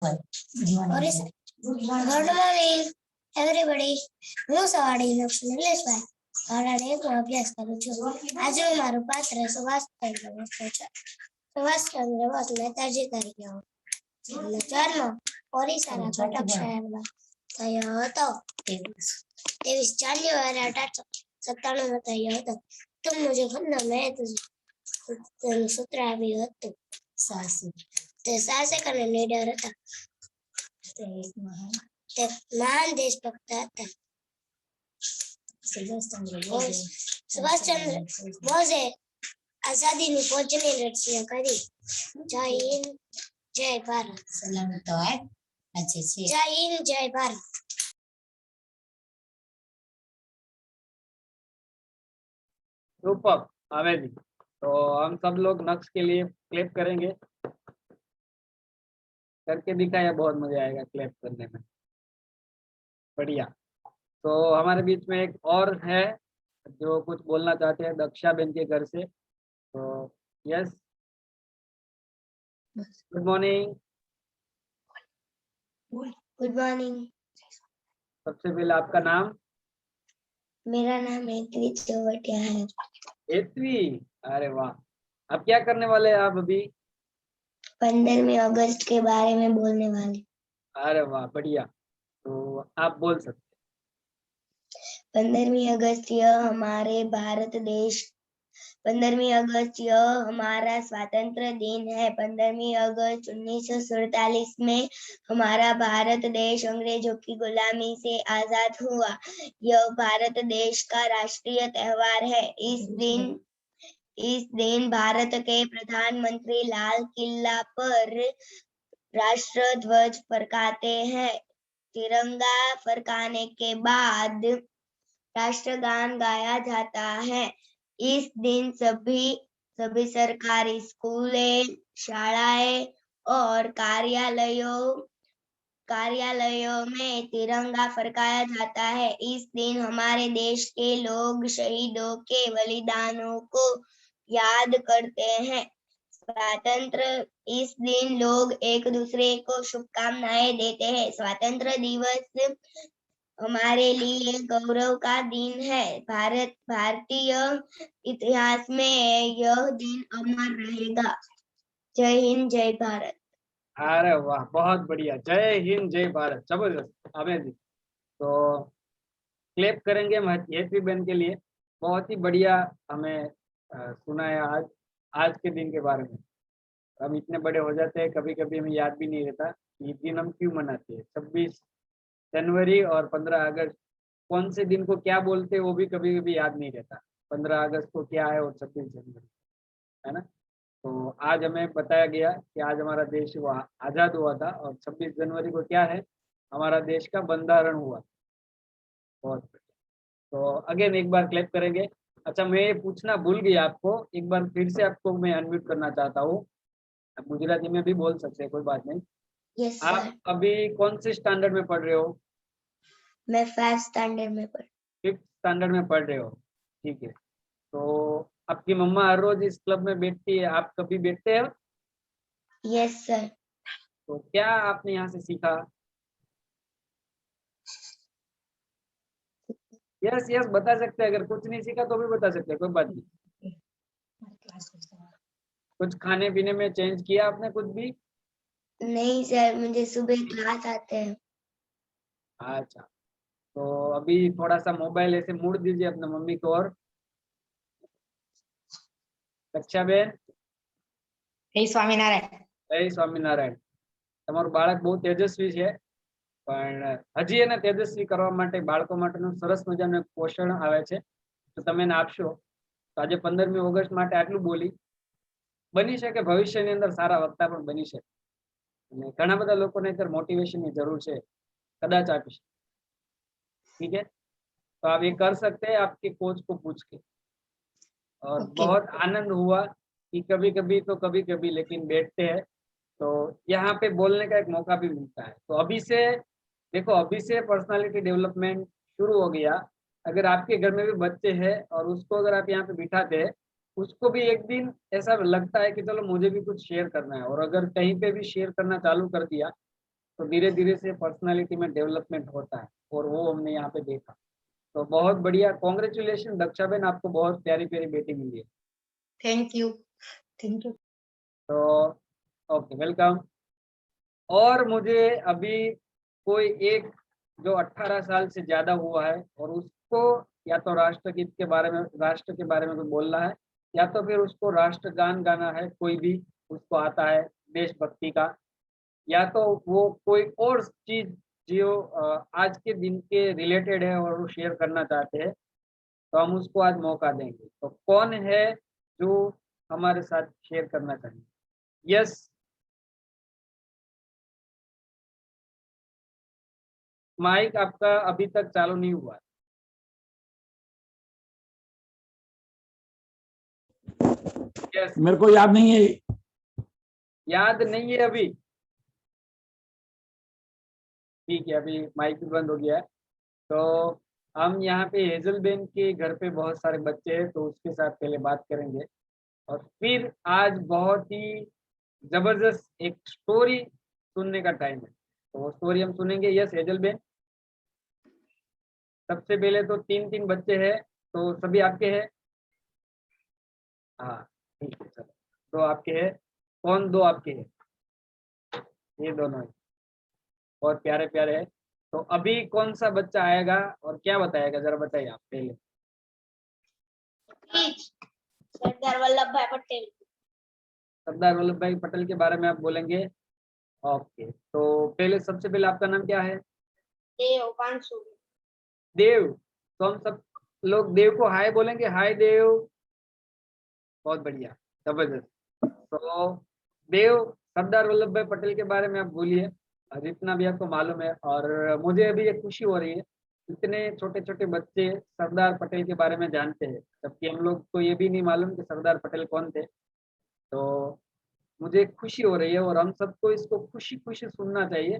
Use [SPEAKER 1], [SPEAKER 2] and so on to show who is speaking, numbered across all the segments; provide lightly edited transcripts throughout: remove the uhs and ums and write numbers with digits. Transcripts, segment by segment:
[SPEAKER 1] Good morning, everybody. હું સવાડી લક્ષ્મી નિલેશભાઈ ધોરણ 1 નો અભ્યાસ કરું છું. આજે મારું પાત્ર સુભાષચંદ્ર બોસ છે. સુભાષચંદ્ર બોસ નેતાજી તરીકે જન્મ ઓરિસ્સાના કટક શહેરમાં થયો હતો. 23 જાન્યુઆરી 1897 માં થયો હતો. તો મુજબ મેં સૂત્ર આવ્યું હતું. તે શાસક અને લીડર હતા. તે મહાન દેશભક્ત હતા. સુભાષચંદ્ર બોઝે આઝાદીની ફોજની રચના કરી. જય હિન્દ, જય ભારત. જય હિન્દ, જય ભારત.
[SPEAKER 2] Super amazing. तो हम सब लोग नक्श के लिए क्लैप करेंगे। करके दिखाया, बहुत मजा आएगा क्लैप करने में। बढ़िया। तो हमारे बीच में एक और है जो कुछ बोलना चाहते हैं, दक्षा बेन के घर से। तो yes, good morning.
[SPEAKER 1] Good morning.
[SPEAKER 2] सबसे पहले आपका नाम?
[SPEAKER 1] मेरा नाम हेतवी चौवटिया है।
[SPEAKER 2] हेतवी, अरे वाह। अब क्या करने वाले हैं आप अभी?
[SPEAKER 1] 15वीं अगस्त के बारे में बोलने वाले।
[SPEAKER 2] अरे वाह, बढ़िया। तो आप बोल सकते।
[SPEAKER 1] 15वीं अगस्त यह हमारे भारत देश 15वीं अगस्त यह हमारा स्वतंत्र दिन है। 15वीं अगस्त 1947 में हमारा भारत देश अंग्रेजों की गुलामी से आजाद हुआ। यह भारत देश का राष्ट्रीय त्योहार है। इस दिन भारत के प्रधानमंत्री लाल किला पर राष्ट्र ध्वज फरकाते हैं। तिरंगा फरकाने के बाद राष्ट्रगान गाया जाता है। इस दिन सभी सरकारी स्कूलें, शालाएं और कार्यालयों में तिरंगा फरकाया जाता है। इस दिन हमारे देश के लोग शहीदों के बलिदानों को याद करते हैं। इस दिन लोग एक दूसरे को शुभकामनाएं देते हैं। स्वतंत्र दिवस हमारे लिए गौरव का दिन है। भारतीय इतिहास में यह दिन अमर रहेगा। जय हिंद, जय भारत।
[SPEAKER 2] अरे वाह, बहुत बढ़िया। जय हिंद, जय भारत, जबरदस्त, अमेजिंग। तो क्लैप करेंगे हम हेतवी बहन के लिए। बहुत ही बढ़िया हमें सुनाया आज के दिन के बारे में। हम इतने बड़े हो जाते हैं, कभी कभी हमें याद भी नहीं रहता कि ये दिन हम क्यों मनाते हैं। 26 जनवरी और 15 अगस्त कौन से दिन को क्या बोलते हैं वो भी कभी कभी याद नहीं रहता। 15 अगस्त को क्या है और 26 जनवरी, है ना। तो आज हमें बताया गया कि आज हमारा देश हुआ आज़ाद हुआ था और 26 जनवरी को क्या है, हमारा देश का बंधारण हुआ। बहुत बढ़िया। तो अगेन एक बार क्लैप करेंगे। अच्छा, मैं ये पूछना भूल गया आपको, एक बार फिर से आपको मैं अनम्यूट करना चाहता हूँ। आप गुजराती में भी बोल सकते हैं, कोई बात नहीं।
[SPEAKER 1] यस
[SPEAKER 2] आप
[SPEAKER 1] सर।
[SPEAKER 2] अभी कौन से स्टैंडर्ड में पढ़ रहे हो?
[SPEAKER 1] मैं 5th स्टैंडर्ड में
[SPEAKER 2] 5th स्टैंडर्ड में पढ़ रहे हो, ठीक है। तो आपकी मम्मा हर रोज इस क्लब में बैठती है, आप कभी बैठते हो?
[SPEAKER 1] Yes sir.
[SPEAKER 2] तो क्या आपने यहाँ से सीखा? यस यस बता सकते हैं, अगर कुछ नहीं सीखा तो भी बता सकते हैं, कोई बात नहीं। कुछ खाने पीने में चेंज किया आपने कुछ भी?
[SPEAKER 1] नहीं सर, मुझे सुबह क्लास आते हैं।
[SPEAKER 2] अच्छा, तो अभी थोड़ा सा मोबाइल ऐसे मोड़ दीजिए अपने मम्मी को। और दक्षा बेन?
[SPEAKER 3] जय स्वामीनारायण।
[SPEAKER 2] जय स्वामीनारायण। તમારું બાળક બહુ તેજસ્વી છે, પણ હજી એને તેજસ્વી કરવા માટે બાળકો માટેનું સરસ મજાનું એક પોષણ આવે છે, તો તમે એને આપશો તો આજે 15મી ઓગસ્ટ માટે આટલું બોલી બની શકે ભવિષ્યની અંદર સારા વક્તા પણ બની શકે અને ઘણા બધા લોકોને અત્યારે મોટિવેશનની જરૂર છે, કદાચ આપી શકે। ठीक है, तो आप ये कर सकते हैं आपके कोच को पूछ के। और बहुत आनंद हुआ कि कभी कभी तो कभी कभी लेकिन बैठते हैं तो यहाँ पे बोलने का एक मौका भी मिलता है। तो अभी से देखो, अभी से पर्सनालिटी डेवलपमेंट शुरू हो गया। अगर आपके घर में भी बच्चे हैं और उसको अगर आप यहाँ पे बिठाते हैं, उसको भी एक दिन ऐसा लगता है कि चलो मुझे भी कुछ शेयर करना है, और अगर कहीं पे भी शेयर करना चालू कर दिया तो धीरे धीरे से पर्सनालिटी में डेवलपमेंट होता है, और वो हमने यहाँ पे देखा। तो बहुत बढ़िया, कॉन्ग्रेचुलेशन दक्षाबेन, आपको बहुत प्यारी प्यारी बेटी मिली है।
[SPEAKER 3] Thank you. Thank you.
[SPEAKER 2] तो ओके, वेलकम। और मुझे अभी कोई एक जो 18 साल से ज्यादा हुआ है और उसको या तो राष्ट्रगीत के बारे में, राष्ट्र के बारे में कुछ बोलना है, या तो फिर उसको राष्ट्रगान गाना है, कोई भी उसको आता है देशभक्ति का, या तो वो कोई और चीज जो आज के दिन के रिलेटेड है और वो शेयर करना चाहते हैं, तो हम उसको आज मौका देंगे। तो कौन है जो हमारे साथ शेयर करना चाहेंगे? यस, माइक आपका अभी तक चालू नहीं हुआ है। यस,
[SPEAKER 4] मेरे को याद नहीं है।
[SPEAKER 2] याद नहीं है अभी? ठीक है, अभी माइक भी बंद हो गया है। तो हम यहाँ पे हेजलबेन के घर पे बहुत सारे बच्चे हैं, तो उसके साथ पहले बात करेंगे, और फिर आज बहुत ही जबरदस्त एक स्टोरी सुनने का टाइम है, तो वो स्टोरी हम सुनेंगे। यस हेजलबेन, सबसे पहले तो 3-3 बच्चे हैं, तो सभी आपके हैं? हाँ ठीक है, चलो, दो आपके हैं। कौन दो आपके हैं? ये दोनों हैं, बहुत प्यारे प्यारे हैं। तो अभी कौन सा बच्चा आएगा और क्या बताएगा, जरा बताइए आप पहले।
[SPEAKER 1] सरदार वल्लभ भाई पटेल।
[SPEAKER 2] सरदार वल्लभ भाई पटेल के बारे में आप बोलेंगे? ओके, तो पहले सबसे पहले आपका नाम क्या है?
[SPEAKER 1] देव पांचू।
[SPEAKER 2] देव, तो हम सब लोग देव को हाय बोलेंगे। हाय देव, बहुत बढ़िया, जबरदस्त। तो देव, सरदार वल्लभ भाई पटेल के बारे में आप बोलिए, जितना भी आपको मालूम है। और मुझे अभी ये खुशी हो रही है, इतने छोटे छोटे बच्चे सरदार पटेल के बारे में जानते हैं, जबकि हम लोग को ये भी नहीं मालूम कि सरदार पटेल कौन थे। तो मुझे खुशी हो रही है, और हम सबको इसको खुशी खुशी सुनना चाहिए।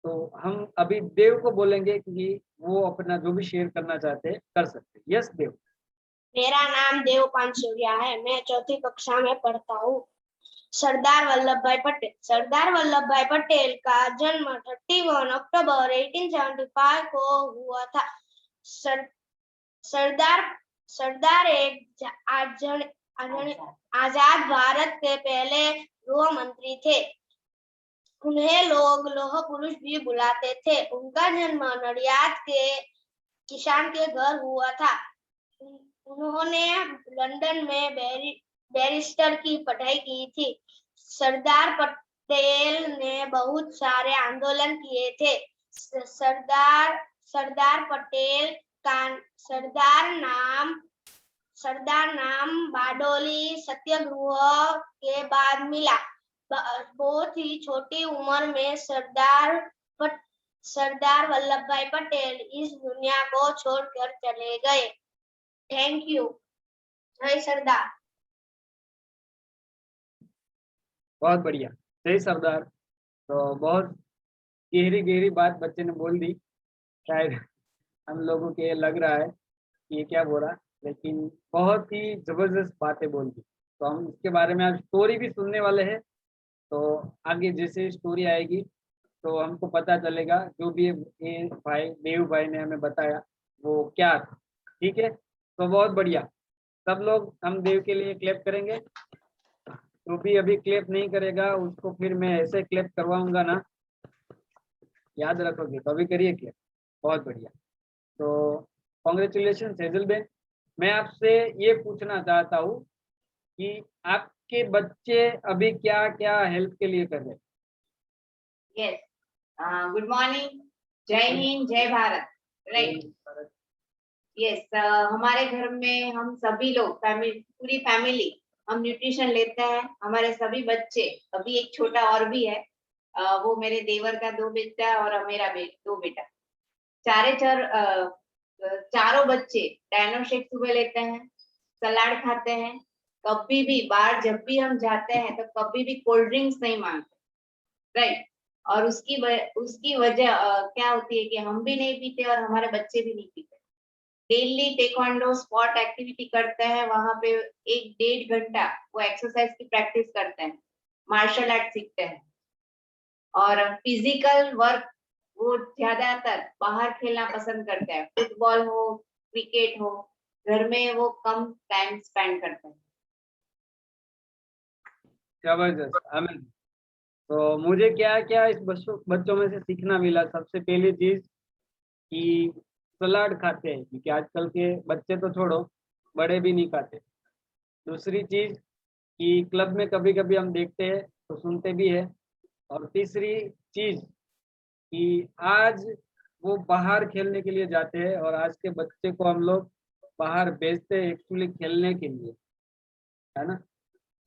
[SPEAKER 2] तो हम अभी देव को बोलेंगे कि वो अपना जो भी शेयर करना चाहते हैं कर सकते हैं। यस देव।
[SPEAKER 1] मेरा नाम देव पांचुरिया है, मैं 4th कक्षा में पढ़ता हूँ। सरदार वल्लभ भाई पटेल। सरदार वल्लभ भाई पटेल का जन्म 31 अक्टूबर 1875 को हुआ था। सरदार सरदार एक आजाद भारत के पहले गृह मंत्री थे। उन्हें लोग लौह पुरुष भी बुलाते थे। उनका जन्म नडियाद के किसान के घर हुआ था। उन्होंने लंदन में बैरिस्टर की पढ़ाई की थी। सरदार पटेल ने बहुत सारे आंदोलन किए थे। सरदार पटेल का सरदार नाम बारडोली सत्याग्रह के बाद मिला। बहुत ही छोटी उम्र में सरदार वल्लभ भाई पटेल इस दुनिया को छोड़कर चले गए। Thank you. जय सरदार।
[SPEAKER 2] बहुत बढ़िया, जय सरदार। तो बहुत गहरी गहरी बात बच्चे ने बोल दी। शायद हम लोगों को ये लग रहा है कि ये क्या बोल रहा, लेकिन बहुत ही जबरदस्त बातें बोल दी। तो हम इसके बारे में आज स्टोरी भी सुनने वाले हैं। तो आगे जैसे स्टोरी आएगी तो हमको पता चलेगा जो भी ये भाई देव भाई ने हमें बताया वो क्या था। ठीक है, तो बहुत बढ़िया। सब लोग हम देव के लिए क्लैप करेंगे। जो भी अभी क्लैप नहीं करेगा उसको फिर मैं ऐसे क्लैप करवाऊंगा ना, याद रखोगे, तो अभी करिए क्लैप। बहुत बढ़िया। तो कॉन्ग्रेचुलेशन सेजलबेन। मैं आपसे ये पूछना चाहता हूँ कि आपके बच्चे अभी क्या क्या हेल्प के लिए कर रहे हैं?
[SPEAKER 3] यस, गुड मॉर्निंग, जय हिंद, जय भारत। Right, yes. हमारे घर में हम सभी लोग पूरी फैमिली हम न्यूट्रिशन लेते हैं। हमारे सभी बच्चे, अभी एक छोटा और भी है, वो मेरे देवर का 2 बेटा और मेरा 2 बेटा, चारों बच्चे डायनो शेक सुबह लेते हैं, सलाद खाते हैं। कभी भी बाहर जब भी हम जाते हैं तो कभी भी कोल्ड ड्रिंक्स नहीं मांगते। राइट, और उसकी वजह क्या होती है कि हम भी नहीं पीते और हमारे बच्चे भी नहीं पीते। डेली टेक्वांडो स्पॉट एक्टिविटी करते हैं, वहां पे 1-1.5 घंटा वो एक्सरसाइज की प्रैक्टिस करते हैं, मार्शल आर्ट सीखते हैं। और फिजिकल वर्क वो ज्यादातर बाहर खेलना पसंद करते हैं, फुटबॉल हो क्रिकेट हो, घर में वो कम टाइम स्पेंड करते हैं।
[SPEAKER 2] जबरदस्त, अमेजिंग। तो मुझे क्या क्या इस बच्चों में से सीखना मिला, सबसे पहली चीज कि सलाद खाते हैं, क्योंकि आजकल के बच्चे तो छोड़ो, बड़े भी नहीं खाते। दूसरी चीज कि क्लब में कभी कभी हम देखते हैं तो सुनते भी है। और तीसरी चीज कि आज वो बाहर खेलने के लिए जाते हैं, और आज के बच्चे को हम लोग बाहर भेजते हैं एक्चुअली खेलने के लिए, है ना।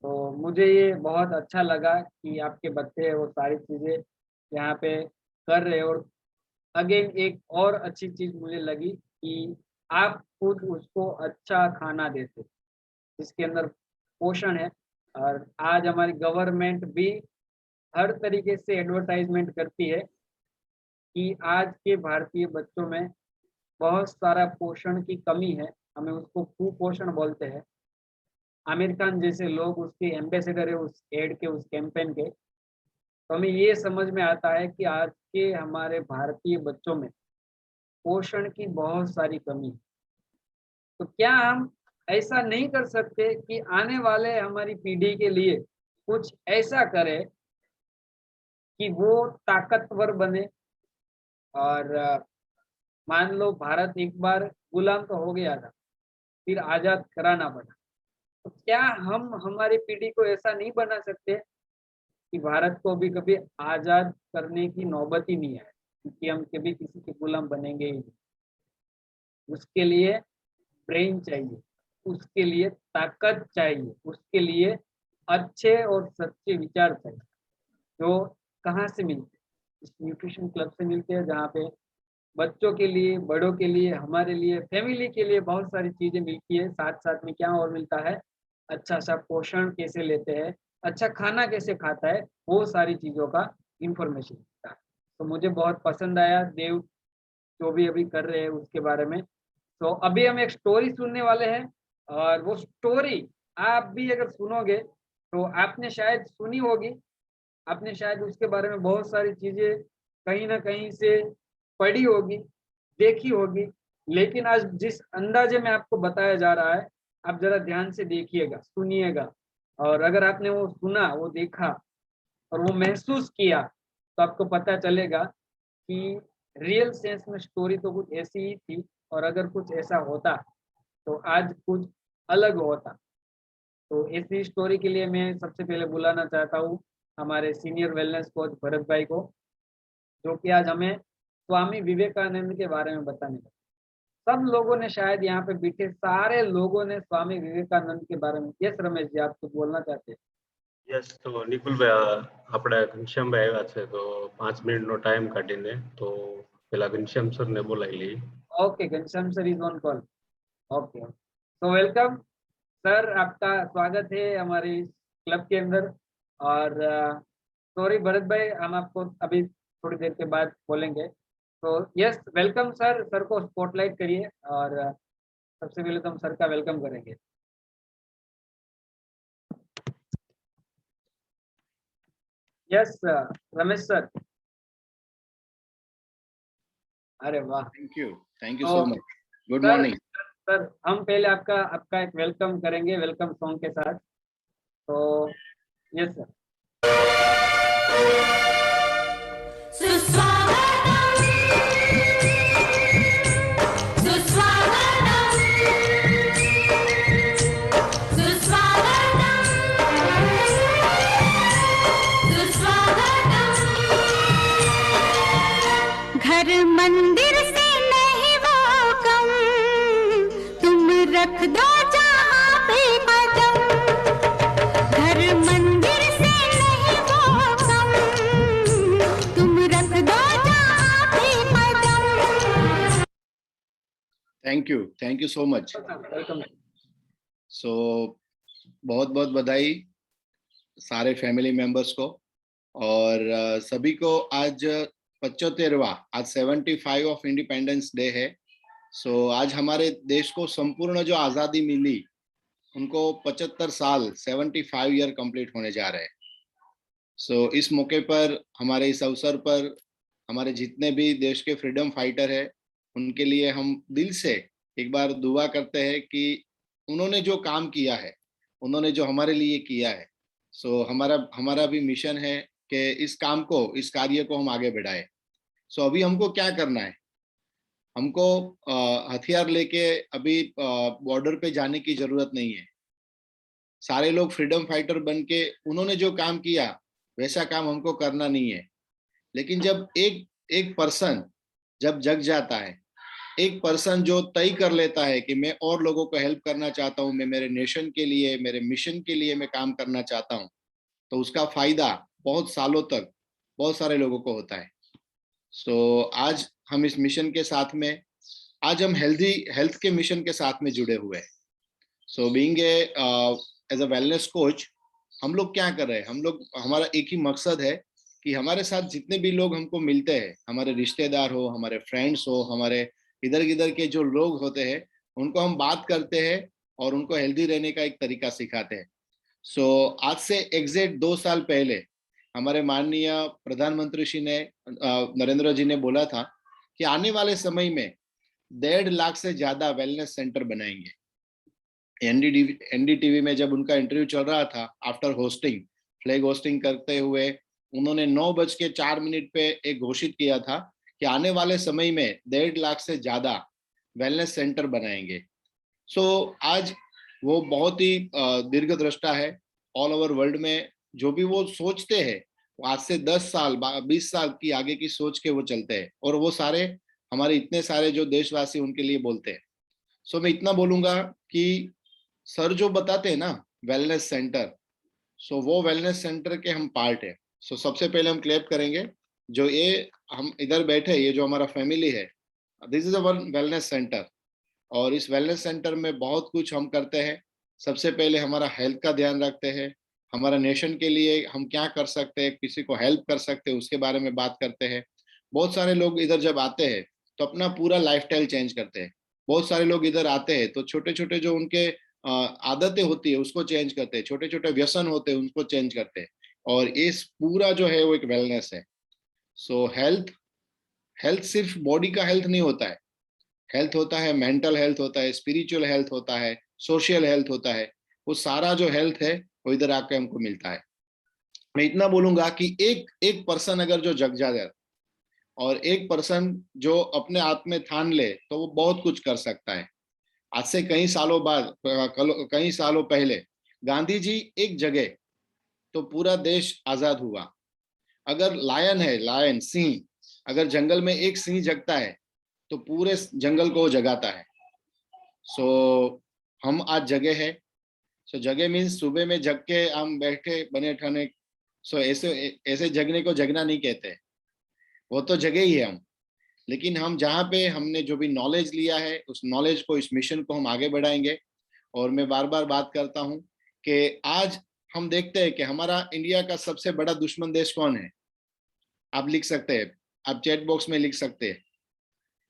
[SPEAKER 2] तो मुझे ये बहुत अच्छा लगा कि आपके बच्चे वो सारी चीज़ें यहाँ पे कर रहे हैं। और अगेन एक और अच्छी चीज़ मुझे लगी कि आप खुद उसको अच्छा खाना देते, जिसके अंदर पोषण है। और आज हमारी गवर्नमेंट भी हर तरीके से एडवर्टाइजमेंट करती है कि आज के भारतीय बच्चों में बहुत सारा पोषण की कमी है, हमें उसको कुपोषण बोलते हैं। आमिर खान जैसे लोग उसके एम्बेसडर है उस एड के, उस कैंपेन के। तो हमें ये समझ में आता है कि आज के हमारे भारतीय बच्चों में पोषण की बहुत सारी कमी है। तो क्या हम ऐसा नहीं कर सकते कि आने वाले हमारी पीढ़ी के लिए कुछ ऐसा करें कि वो ताकतवर बने। और मान लो भारत एक बार गुलाम तो हो गया था, फिर आजाद कराना पड़ा, तो क्या हम हमारी पीढ़ी को ऐसा नहीं बना सकते कि भारत को भी कभी आजाद करने की नौबत ही नहीं आए, क्योंकि हम कभी किसी के गुलाम बनेंगे ही नहीं। उसके लिए ब्रेन चाहिए, उसके लिए ताकत चाहिए, उसके लिए अच्छे और सच्चे विचार चाहिए, जो कहाँ से मिलते हैं? इस न्यूट्रिशन क्लब से मिलते हैं, जहाँ पे बच्चों के लिए, बड़ों के लिए, हमारे लिए, फैमिली के लिए बहुत सारी चीजें मिलती है। साथ साथ में क्या और मिलता है, अच्छा सा पोषण कैसे लेते हैं, अच्छा खाना कैसे खाता है, वो सारी चीजों का इंफॉर्मेशन मिलता है। तो मुझे बहुत पसंद आया देव जो भी अभी कर रहे हैं उसके बारे में। तो अभी हम एक स्टोरी सुनने वाले हैं, और वो स्टोरी आप भी अगर सुनोगे तो आपने शायद सुनी होगी, आपने शायद उसके बारे में बहुत सारी चीजें कहीं ना कहीं से पढ़ी होगी, देखी होगी। लेकिन आज जिस अंदाजे में आपको बताया जा रहा है, आप जरा ध्यान से देखिएगा, सुनिएगा। और अगर आपने वो सुना, वो देखा और वो महसूस किया, तो आपको पता चलेगा कि रियल सेंस में स्टोरी तो कुछ ऐसी ही थी, और अगर कुछ ऐसा होता तो आज कुछ अलग होता। तो ऐसी स्टोरी के लिए मैं सबसे पहले बुलाना चाहता हूँ हमारे सीनियर वेलनेस कोच भरत भाई को, जो कि आज हमें स्वामी विवेकानंद के बारे में बताने का। सब लोगों ने, शायद यहाँ पे बैठे सारे लोगों ने स्वामी विवेकानंद के बारे में। यस रमेश जी, आप कुछ बोलना चाहते हैं?
[SPEAKER 4] યસ, તો નિકુલભાઈ આપણે ઘનશ્યામભાઈ આવ્યા છે, તો 5 મિનિટનો ટાઈમ કાઢીને તો પેલા ઘનશ્યામ સરને બોલાવી લઈએ.
[SPEAKER 2] Okay, Ghanshyam sir is on call. Okay, तो वेलकम सर, आपका स्वागत है हमारे क्लब के अंदर। और सॉरी भरत भाई, हम आपको अभी थोड़ी देर के बाद बोलेंगे। तो यस, वेलकम सर। सर को स्पॉटलाइट करिए, और सबसे पहले तो हम सर का वेलकम करेंगे। Yes Ramesh sir. अरे वाह,
[SPEAKER 5] thank you so much. Good
[SPEAKER 2] sir,
[SPEAKER 5] morning
[SPEAKER 2] sir हम पहले आपका एक वेलकम करेंगे, वेलकम सॉन्ग के साथ। तो यस सर।
[SPEAKER 6] घर मंदिर से नहीं वो कम, तुम रख दो जहाँ पे कदम। घर मंदिर से नहीं वो कम, तुम रख दो जहाँ पे कदम।
[SPEAKER 5] Thank you so much.
[SPEAKER 2] Welcome.
[SPEAKER 5] So बहुत बहुत बधाई सारे फैमिली मेंबर्स को, और सभी को आज 75वां, आज 75 ऑफ इंडिपेंडेंस डे है। सो आज हमारे देश को संपूर्ण जो आज़ादी मिली, उनको 75 साल, 75 ईयर कंप्लीट होने जा रहे हैं। सो इस मौके पर, हमारे इस अवसर पर, हमारे जितने भी देश के फ्रीडम फाइटर है, उनके लिए हम दिल से एक बार दुआ करते हैं कि उन्होंने जो काम किया है, उन्होंने जो हमारे लिए किया है, सो हमारा हमारा भी मिशन है कि इस काम को, इस कार्य को हम आगे बढ़ाएं। सो अभी हमको क्या करना है? हमको हथियार लेके अभी बॉर्डर पे जाने की जरूरत नहीं है। सारे लोग फ्रीडम फाइटर बन के उन्होंने जो काम किया वैसा काम हमको करना नहीं है। लेकिन जब एक एक पर्सन जब जग जाता है, एक पर्सन जो तय कर लेता है कि मैं और लोगों को हेल्प करना चाहता हूँ, मैं मेरे नेशन के लिए, मेरे मिशन के लिए मैं काम करना चाहता हूँ, तो उसका फायदा बहुत सालों तक बहुत सारे लोगों को होता है। सो आज हम इस मिशन के साथ में, आज हम हेल्थ के मिशन के साथ में जुड़े हुए हैं। So being as a wellness coach, हम लोग क्या कर रहे हैं? हम लोग, हमारा एक ही मकसद है कि हमारे साथ जितने भी लोग हमको मिलते हैं, हमारे रिश्तेदार हो, हमारे फ्रेंड्स हो, हमारे इधर गिधर के जो लोग होते हैं, उनको हम बात करते हैं और उनको हेल्दी रहने का एक तरीका सिखाते हैं। सो आज से एग्जैक्ट 2 साल पहले हमारे माननीय प्रधानमंत्री जी ने, नरेंद्र जी ने बोला था कि आने वाले समय में 1.5 लाख से ज्यादा वेलनेस सेंटर बनाएंगे। एनडीटीवी में जब उनका इंटरव्यू चल रहा था, आफ्टर होस्टिंग, फ्लैग होस्टिंग करते हुए, उन्होंने 9:04 पे एक घोषित किया था कि आने वाले समय में 1.5 लाख से ज्यादा वेलनेस सेंटर बनाएंगे। सो आज वो बहुत ही दीर्घदृष्टा है। ऑल ओवर वर्ल्ड में जो भी वो सोचते हैं, आज से 10 साल 20 साल की आगे की सोच के वो चलते हैं, और वो सारे हमारे इतने सारे जो देशवासी उनके लिए बोलते हैं। सो मैं इतना बोलूंगा कि सर जो बताते हैं ना वेलनेस सेंटर, सो वो वेलनेस सेंटर के हम पार्ट है। सो सबसे पहले हम क्लैप करेंगे। जो ये हम इधर बैठे, ये जो हमारा फैमिली है, this is a one wellness centre. और इस वेलनेस सेंटर में बहुत कुछ हम करते हैं। सबसे पहले हमारा हेल्थ का ध्यान रखते हैं, हमारा नेशन के लिए हम क्या कर सकते हैं, किसी को हेल्प कर सकते हैं, उसके बारे में बात करते हैं। बहुत सारे लोग इधर जब आते हैं तो अपना पूरा लाइफस्टाइल चेंज करते हैं। बहुत सारे लोग इधर आते हैं तो छोटे छोटे जो उनके आदतें होती है उसको चेंज करते हैं, छोटे छोटे व्यसन होते हैं उनको चेंज करते हैं। और इस पूरा जो है वो एक वेलनेस है। सो हेल्थ, हेल्थ सिर्फ बॉडी का हेल्थ नहीं होता है। हेल्थ होता है, मेंटल हेल्थ होता है, स्पिरिचुअल हेल्थ होता है, सोशल हेल्थ होता है। वो सारा जो हेल्थ है वो इधर आके हमको मिलता है। मैं इतना बोलूंगा कि एक एक पर्सन अगर जो जग जाए और एक पर्सन जो अपने आप में ठान ले तो वो बहुत कुछ कर सकता है। आज से कई सालों बाद, कई सालों पहले गांधी जी एक जगह तो पूरा देश आजाद हुआ। अगर लायन है, लायन सिंह, अगर जंगल में एक सिंह जगता है तो पूरे जंगल को जगाता है। सो हम आज जगह है। सो जगह मीन्स सुबह में जग के हम बैठे बने ठाने। सो ऐसे ऐसे जगने को जगना नहीं कहते, वो तो जगह ही है हम। लेकिन हम जहाँ पे हमने जो भी नॉलेज लिया है उस नॉलेज को, इस मिशन को हम आगे बढ़ाएंगे। और मैं बार बार बात करता हूँ कि आज हम देखते हैं कि हमारा इंडिया का सबसे बड़ा दुश्मन देश कौन है। आप लिख सकते हैं, आप चैट बॉक्स में लिख सकते हैं।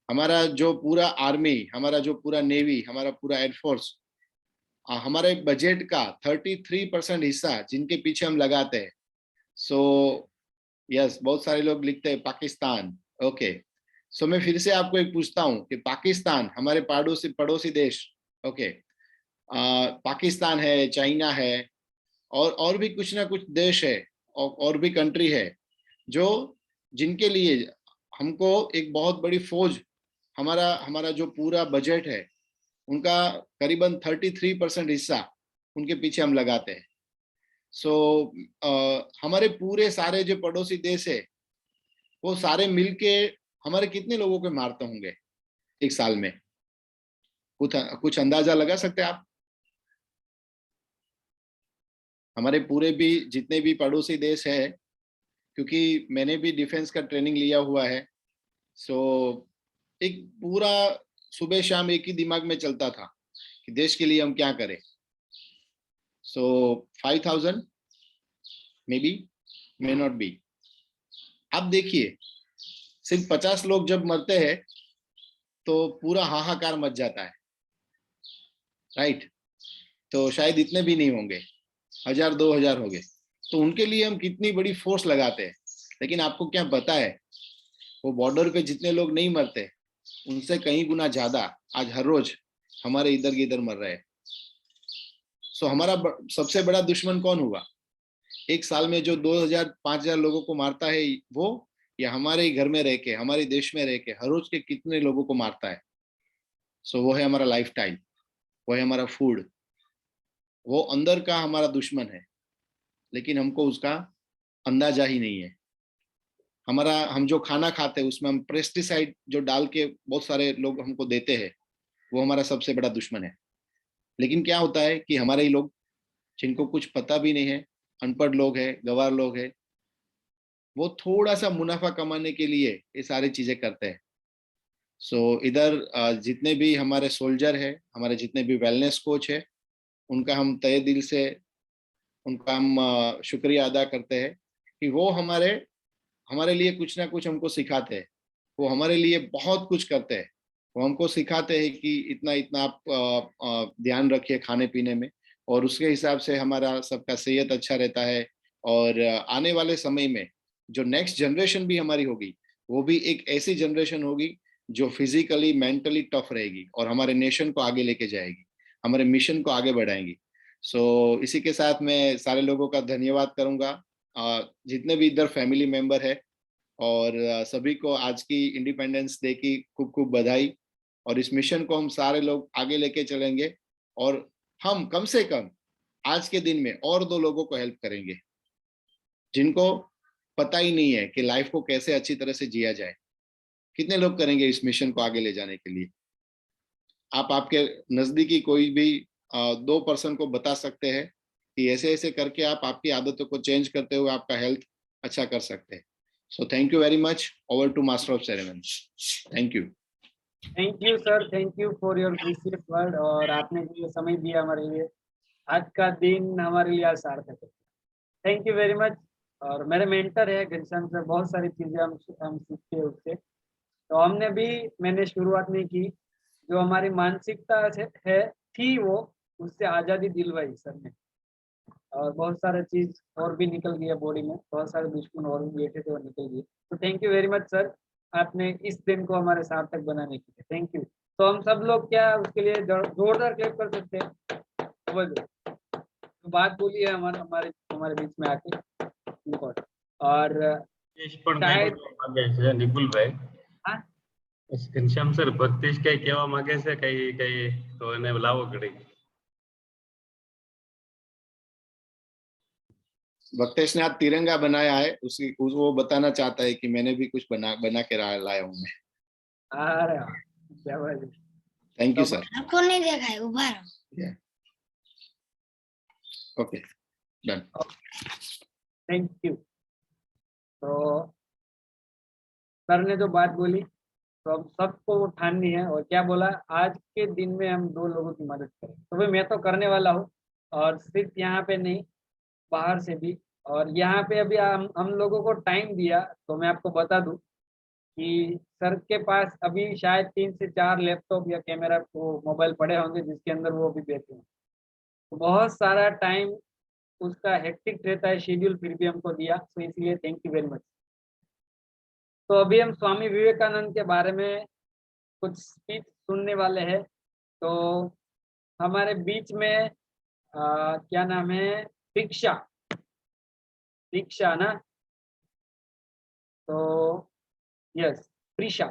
[SPEAKER 5] हमारा जो पूरा आर्मी, हमारा जो पूरा नेवी, हमारा पूरा एयरफोर्स, हमारे बजट का 33% हिस्सा जिनके पीछे हम लगाते हैं। सो यस, बहुत सारे लोग लिखते हैं पाकिस्तान। ओके, सो मैं फिर से आपको एक पूछता हूँ कि पाकिस्तान हमारे पड़ोसी पड़ोसी देश, ओके, पाकिस्तान है, चाइना है, और भी कुछ ना कुछ देश है, और भी कंट्री है जो, जिनके लिए हमको एक बहुत बड़ी फौज, हमारा हमारा जो पूरा बजट है उनका करीबन 33% हिस्सा उनके पीछे हम लगाते हैं। सो हमारे पूरे सारे जो पड़ोसी देश है वो सारे मिलके हमारे कितने लोगों को मारते होंगे एक साल में? कुछ अंदाजा लगा सकते हैं आप? हमारे पूरे भी जितने भी पड़ोसी देश है, क्योंकि मैंने भी डिफेंस का ट्रेनिंग लिया हुआ है। सो एक पूरा सुबह शाम एक ही दिमाग में चलता था कि देश के लिए हम क्या करें। सो 5000 may be, may not be. आप देखिए, सिर्फ 50 लोग जब मरते हैं तो पूरा हाहाकार मच जाता है, राइट? तो शायद इतने भी नहीं होंगे, 1000 2000 हो गए। तो उनके लिए हम कितनी बड़ी फोर्स लगाते हैं, लेकिन आपको क्या पता है, वो बॉर्डर पे जितने लोग नहीं मरते उनसे कहीं गुना ज्यादा आज हर रोज हमारे इधर के इधर मर रहे हैं। सो हमारा सबसे बड़ा दुश्मन कौन हुआ? एक साल में जो 2000-5000 लोगों को मारता है वो, या हमारे ही घर में रह के, हमारे देश में रह के हर रोज के कितने लोगों को मारता है? सो वो है हमारा लाइफस्टाइल, वो है हमारा फूड, वो अंदर का हमारा दुश्मन है, लेकिन हमको उसका अंदाजा ही नहीं है। हम जो खाना खाते हैं उसमें हम पेस्टिसाइड जो डाल के बहुत सारे लोग हमको देते हैं, वो हमारा सबसे बड़ा दुश्मन है। लेकिन क्या होता है कि हमारे ही लोग, जिनको कुछ पता भी नहीं है, अनपढ़ लोग हैं, गंवार लोग हैं, वो थोड़ा सा मुनाफा कमाने के लिए ये सारी चीजें करते हैं। सो इधर जितने भी हमारे सोल्जर है, हमारे जितने भी वेलनेस कोच है, उनका हम तहे दिल से उनका हम शुक्रिया अदा करते हैं कि वो हमारे लिए कुछ ना कुछ हमको सिखाते हैं। वो हमारे लिए बहुत कुछ करते हैं। वो हमको सिखाते हैं कि इतना इतना आप ध्यान रखिए खाने पीने में, और उसके हिसाब से हमारा सबका सेहत अच्छा रहता है। और आने वाले समय में जो नेक्स्ट जनरेशन भी हमारी होगी, वो भी एक ऐसी जनरेशन होगी जो फिजिकली मेंटली टफ रहेगी और हमारे नेशन को आगे लेके जाएगी, हमारे मिशन को आगे बढ़ाएंगी। सो इसी के साथ मैं सारे लोगों का धन्यवाद करूंगा, जितने भी इधर फैमिली मेंबर है, और सभी को आज की इंडिपेंडेंस डे की खूब खूब बधाई। और इस मिशन को हम सारे लोग आगे लेके चलेंगे, और हम कम से कम आज के दिन में और 2 लोगों को हेल्प करेंगे जिनको पता ही नहीं है कि लाइफ को कैसे अच्छी तरह से जिया जाए। कितने लोग करेंगे इस मिशन को आगे ले जाने के लिए? आप आपके नजदीकी कोई भी 2 पर्सन को बता सकते हैं कि ऐसे ऐसे करके आप आपकी आदतों को चेंज करते हुए आपका हेल्थ अच्छा कर सकते हैं। So thank you very much. Over to master of ceremony. Thank you
[SPEAKER 2] sir, thank you for your precious word. और आपने जो ये समय दिया हमारे लिए, आज का दिन हमारे लिए आज सार्थक है। Thank you very much. और मेरे मेंटर है घनश्याम सर, बहुत सारी चीज़ें हम सीखते हैं उससे। तो मैंने शुरुआत नहीं की, जो हमारी मानसिकता है थी वो, उससे आज़ादी दिलवाई सर ने। और बहुत सारे चीज़ और भी निकल गया बॉडी में, बहुत सारे दुश्मन और भी बैठे थे और निकल गए। तो thank you very much sir, आपने इस दिन को हमारे सार्थक बनाने के लिए थैंक यू। तो हम सब लोग क्या उसके लिए जोरदार क्लैप कर सकते हैं? तो बात बोली है हमारे बीच में आके। और शायद
[SPEAKER 4] નિકુલભાઈ,
[SPEAKER 2] हाँ,
[SPEAKER 4] ઘનશ્યામ સર ભક્તિશ કઈ કહેવા માંગે છે? કઈ તો એને લાવો ઘડી।
[SPEAKER 5] भक्तेश ने आज तिरंगा बनाया है, वो बताना चाहता है कि मैंने भी कुछ बना के लाया हूँ मैं।
[SPEAKER 2] अरे क्या बात है।
[SPEAKER 5] Thank you sir.
[SPEAKER 1] आपको नहीं देखा है, उभा रहो।
[SPEAKER 5] Okay, done.
[SPEAKER 2] Thank you. तो सर ने जो बात बोली तो हम सबको वो ठाननी है। और क्या बोला, आज के दिन में हम 2 लोगों की मदद करें। तो भाई मैं तो करने वाला हूँ, और सिर्फ यहाँ पे नहीं, बाहर से भी। और यहाँ पे अभी हम लोगों को टाइम दिया, तो मैं आपको बता दूं कि सर के पास अभी शायद 3 से 4 लैपटॉप या कैमरा वो मोबाइल पड़े होंगे, जिसके अंदर वो अभी बैठे हैं। तो बहुत सारा टाइम उसका हेक्टिक रहता है शेड्यूल, फिर भी हमको दिया, तो इसलिए थैंक यू वेरी मच। तो अभी हम स्वामी विवेकानंद के बारे में कुछ स्पीच सुनने वाले हैं। तो हमारे बीच में क्या नाम है, प्रीक्षा ना, तो यस, प्रीशा।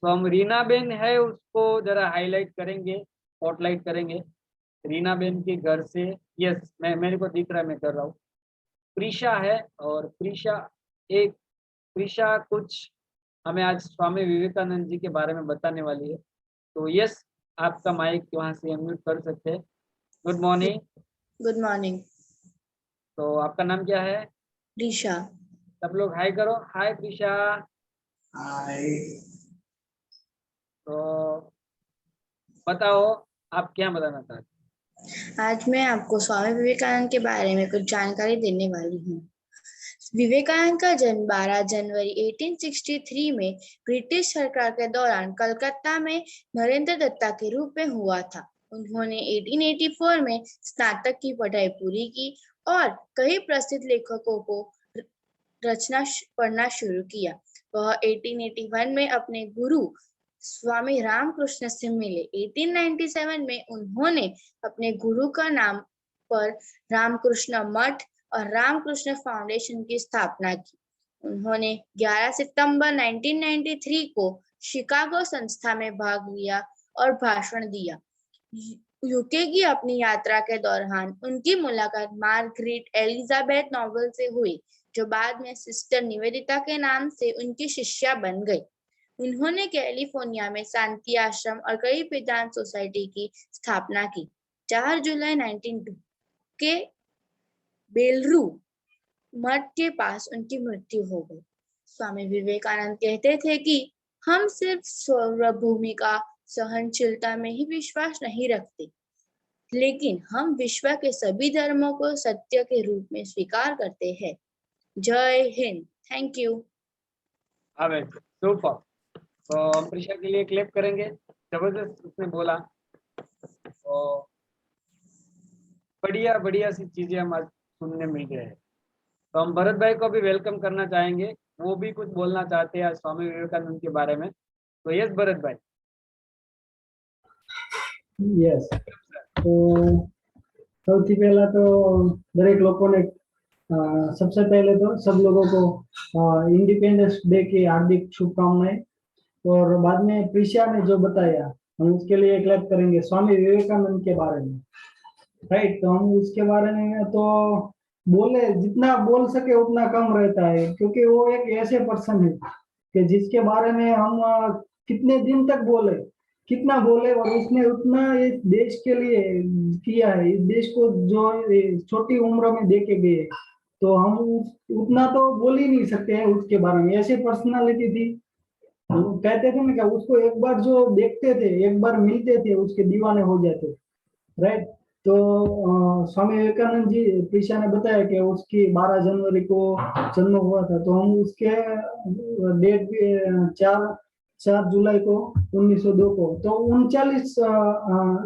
[SPEAKER 2] तो हम रीना बेन है उसको जरा हाईलाइट करेंगे, स्पॉटलाइट करेंगे। रीना बेन के घर से, यस मेरे को दिख रहा है, मैं कर रहा हूँ। प्रीशा है, और प्रीशा कुछ हमें आज स्वामी विवेकानंद जी के बारे में बताने वाली है। तो यस, आपका माइक वहाँ से अनम्यूट कर सकते हैं। Good morning.
[SPEAKER 7] Good morning.
[SPEAKER 2] तो आपका नाम क्या है?
[SPEAKER 7] प्रीशा।
[SPEAKER 2] सब लोग हाय करो। हाय प्रीशा।
[SPEAKER 7] हाय।
[SPEAKER 2] तो बताओ आप क्या बताना चाहते हैं?
[SPEAKER 7] आज मैं आपको स्वामी विवेकानंद के बारे में कुछ जानकारी देने वाली हूँ। विवेकानंद का जन्म 12 जनवरी 1863 में ब्रिटिश सरकार के दौरान कलकत्ता में नरेंद्र दत्ता के रूप में हुआ था। उन्होंने 1884 में स्नातक की पढ़ाई पूरी की और कई प्रसिद्ध लेखकों को रचना पढ़ना शुरू किया। वह 1881 में अपने गुरु स्वामी रामकृष्ण से मिले। 1897 में उन्होंने अपने गुरु का नाम पर रामकृष्ण मठ और रामकृष्ण फाउंडेशन की स्थापना की। उन्होंने 11 सितंबर 1993 को शिकागो संस्था में भाग लिया और भाषण दिया। यूके की अपनी यात्रा के दौरान उनकी मुलाकात मार्गरेट एलिजाबेथ नोबल से हुई, जो बाद में सिस्टर निवेदिता के नाम से उनकी शिष्या बन गई। उन्होंने कैलिफोर्निया में शांति आश्रम और कई पिदान सोसाइटी की स्थापना की। 4 जुलाई 1902 के बेलरू मठ के पास उनकी मृत्यु हो गई। स्वामी विवेकानंद कहते थे कि हम सिर्फ सार्वभौमिकता सहनशीलता में ही विश्वास नहीं रखते, लेकिन हम विश्व के सभी धर्मों को सत्य के रूप में स्वीकार करते हैं। जय हिंद। Thank you.
[SPEAKER 2] सुपर। तो हम प्रिशा के लिए क्लैप करेंगे, जबरदस्त उसने बोला। तो बढ़िया बढ़िया सी चीजें हम आज सुनने मिल रहे हैं। तो हम भरत भाई को भी वेलकम करना चाहेंगे, वो भी कुछ बोलना चाहते हैं स्वामी विवेकानंद के बारे में। तो यस भरत भाई।
[SPEAKER 8] यस, तो સૌથી પહેલા તો દરેક લોકોને सबसे पहले तो सब लोगों को इंडिपेंडेंस डे की हार्दिक शुभकामनाएं। और बाद में प्रिशा ने जो बताया हम उसके लिए क्लैप करेंगे स्वामी विवेकानंद के बारे में, राइट। तो हम उसके बारे में तो बोले जितना बोल सके उतना कम रहता है, क्योंकि वो एक ऐसे पर्सन है कि जिसके बारे में हम कितने दिन तक बोले, कितना बोले, और उसने उतना इस देश के लिए किया है, इस देश को जो छोटी उम्र में दे के गए, तो हम उतना तो बोल ही नहीं सकते हैं उसके बारे में। ऐसे पर्सनालिटी थी, कहते थे ना कि उसको एक बार जो देखते थे, एक बार मिलते थे, उसके दीवाने हो जाते, राइट। तो स्वामी विवेकानंद जी, प्रिशा ने बताया कि उसकी 12 जनवरी को जन्म हुआ था, तो हम उसके डेट भी 4 जुलाई को 1902 को, तो 39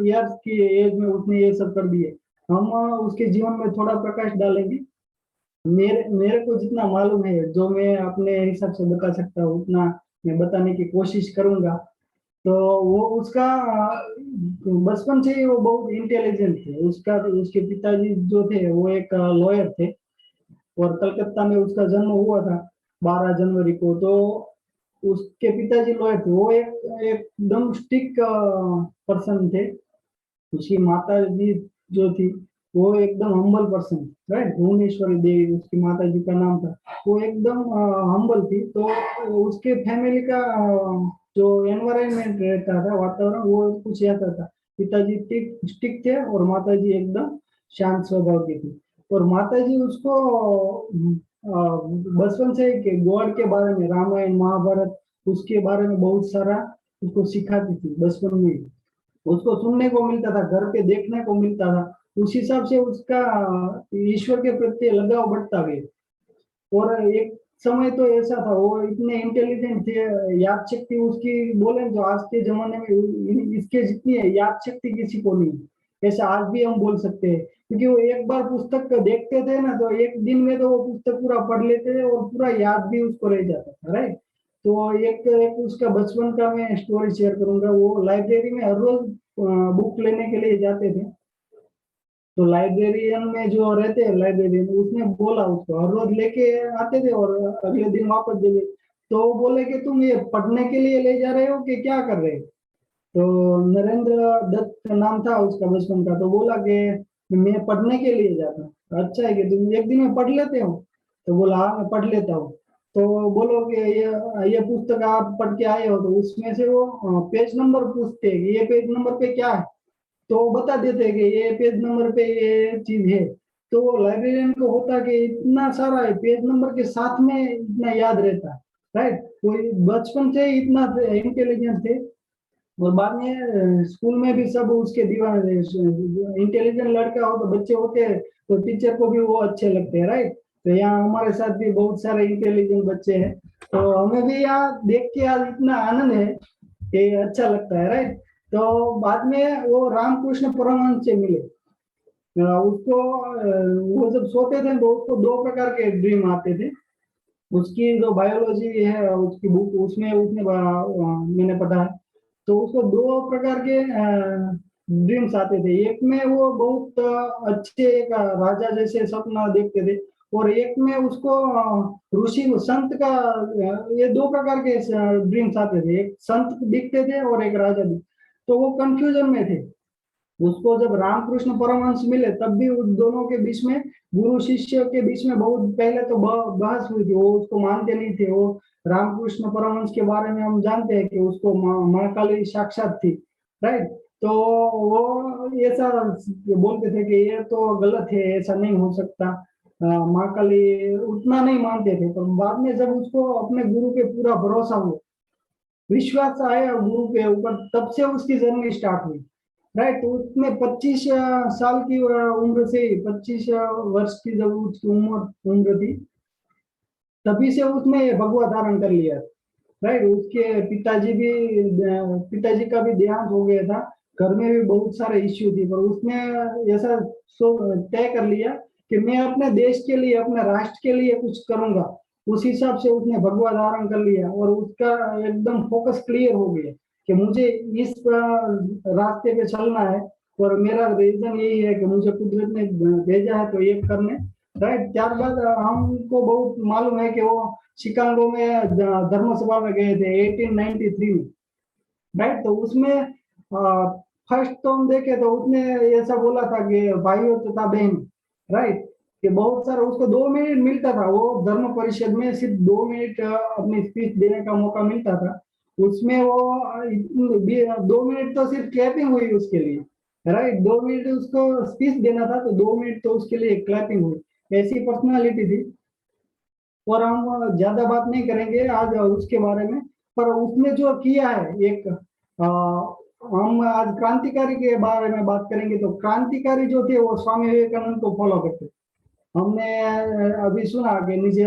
[SPEAKER 8] ईयर्स की एज में उसने ये सब कर दिए। हम उसके जीवन में थोड़ा प्रकाश डालेंगे। मेरे को जितना मालूम है, जो मैं अपने हिसाब से बता सकता हूँ उतना मैं बताने की कोशिश करूंगा। तो वो उसका बचपन से ही वो बहुत इंटेलिजेंट थे। उसके पिताजी जो थे वो एक लॉयर थे, और कलकत्ता में उसका जन्म हुआ था 12 जनवरी को। तो उसके पिताजी लॉयर थे, वो एकदम स्ट्रिक्ट पर्सन थे। उसकी माता जी जो थी वो एकदम हम्बल पर्सन, राइट। भुवनेश्वरी देवी उसकी माता जी का नाम था। वो एकदम हम्बल थी। तो उसके फैमिली का जो एनवायरनमेंट रहता था, वातावरण, वो कुछ ऐसा था। पिताजी स्टिक थे और माताजी एकदम शांत स्वभाव की थी। और माताजी उसको बचपन से गॉड के बारे में, रामायण महाभारत, उसके बारे में बहुत सारा उसको सिखाती थी। बचपन में उसको सुनने को मिलता था, घर पे देखने को मिलता था। उस हिसाब से उसका ईश्वर के प्रति लगाव बढ़ता गया। और एक समय तो ऐसा था, वो इतने इंटेलिजेंट थे, याद शक्ति उसकी बोले तो आज के जमाने में इसके जितनी याद शक्ति किसी को नहीं, ऐसा आज भी हम बोल सकते हैं। क्योंकि वो एक बार पुस्तक देखते थे ना, तो एक दिन में तो वो पुस्तक पूरा पढ़ लेते थे और पूरा याद भी उसको रह जाता था, राइट। तो एक उसका बचपन का मैं स्टोरी शेयर करूंगा। वो लाइब्रेरी में हर रोज बुक लेने के लिए जाते थे। तो लाइब्रेरियन में जो रहते हैं लाइब्रेरियन, उसने बोला उसको हर रोज लेके आते थे और अगले दिन वापस दे दे। तो वो बोले कि तुम ये पढ़ने के लिए ले जा रहे हो कि क्या कर रहे हो? तो नरेंद्र दत्त नाम था उसका बचपन का। तो बोला कि मैं पढ़ने के लिए जाता हूँ। अच्छा है कि तुम एक दिन में पढ़ लेते हो? तो बोला हाँ मैं पढ़ लेता हूँ। तो बोलो कि ये पुस्तक आप पढ़ के आए हो, तो उसमें से वो पेज नंबर पूछते हैं कि ये पेज नंबर पे क्या है, तो बता देते कि ये पेज नंबर पे ये चीज है। तो लाइब्रेरियन को होता कि इतना सारा है, पेज नंबर के साथ में इतना याद रहता, राइट। कोई बचपन से ही इतना इंटेलिजेंट थे। और बाद में स्कूल में भी सब उसके दीवाने थे। इंटेलिजेंट लड़का हो तो बच्चे होते हैं तो टीचर को भी वो अच्छे लगते हैं, राइट। तो यहाँ हमारे साथ भी बहुत सारे इंटेलिजेंट बच्चे हैं, तो हमें भी यहाँ देख के आज इतना आनंद है कि अच्छा लगता है, राइट। तो बाद में वो रामकृष्ण परमहंस से मिले। उसको वो जब सोते थे तो उसको 2 प्रकार के ड्रीम आते थे। उसकी जो बायोलॉजी है उसकी बुक उसमें उसने मैंने पढ़ा है। तो उसको 2 प्रकार के ड्रीम्स आते थे। एक में वो बहुत अच्छे एक राजा जैसे सपना देखते थे, और एक में उसको ऋषि संत का ये 2 प्रकार के ड्रीम्स आते थे। एक संत दिखते थे और एक राजा दिखते। तो वो कंफ्यूजन में थे। उसको जब रामकृष्ण परमहंस मिले तब भी उन दोनों के बीच में, गुरु शिष्य के बीच में बहुत पहले तो बहस हुई थी। वो उसको मानते नहीं थे। वो रामकृष्ण परमहंस के बारे में हम जानते हैं कि उसको माँ काली साक्षात थी, राइट। तो वो ऐसा बोलते थे कि ये तो गलत है, ऐसा नहीं हो सकता, माँ काली उतना नहीं मानते थे। पर बाद में जब उसको अपने गुरु पे पूरा भरोसा हुआ, विश्वास आया गुरु के ऊपर, तब से उसकी जर्नी स्टार्ट हुई, राइट। तो उसमें 25 साल की उम्र से, 25 वर्ष की जब उसकी उम्र थी, तभी से उसने भगवा धारण कर लिया, राइट। उसके पिताजी का भी देहांत हो गया था। घर में भी बहुत सारे इश्यू थी, पर उसने ऐसा तय कर लिया कि मैं अपने देश के लिए, अपने राष्ट्र के लिए कुछ करूंगा। उस हिसाब से उसने भगवा धारण कर लिया, और उसका एकदम फोकस क्लियर हो गया कि मुझे इस रास्ते पे चलना है, और मेरा रीजन यही है कि मुझे कुदरत ने भेजा है तो ये करने, राइट। त्यारबाद हमको बहुत मालूम है कि वो शिकागो में धर्म सभा में गए थे 1893 में, राइट। तो उसमें फर्स्ट तो हम देखे तो उसने ऐसा बोला था कि भाइयों तथा बहन, राइट, कि बहुत सारा उसको 2 मिनट मिलता था। वो धर्म परिषद में सिर्फ 2 मिनट अपनी स्पीच देने का मौका मिलता था। उसमें वो 2 मिनट तो सिर्फ क्लैपिंग हुई उसके लिए, राइट। 2 मिनट उसको स्पीच देना था, तो 2 मिनट तो उसके लिए क्लैपिंग हुई। ऐसी पर्सनालिटी थी। और हम ज्यादा बात नहीं करेंगे आज उसके बारे में, पर उसने जो किया है एक हम आज क्रांतिकारी के बारे में बात करेंगे। तो क्रांतिकारी जो थे वो स्वामी विवेकानंद को फॉलो करते। हमने अभी सुना कि नीचे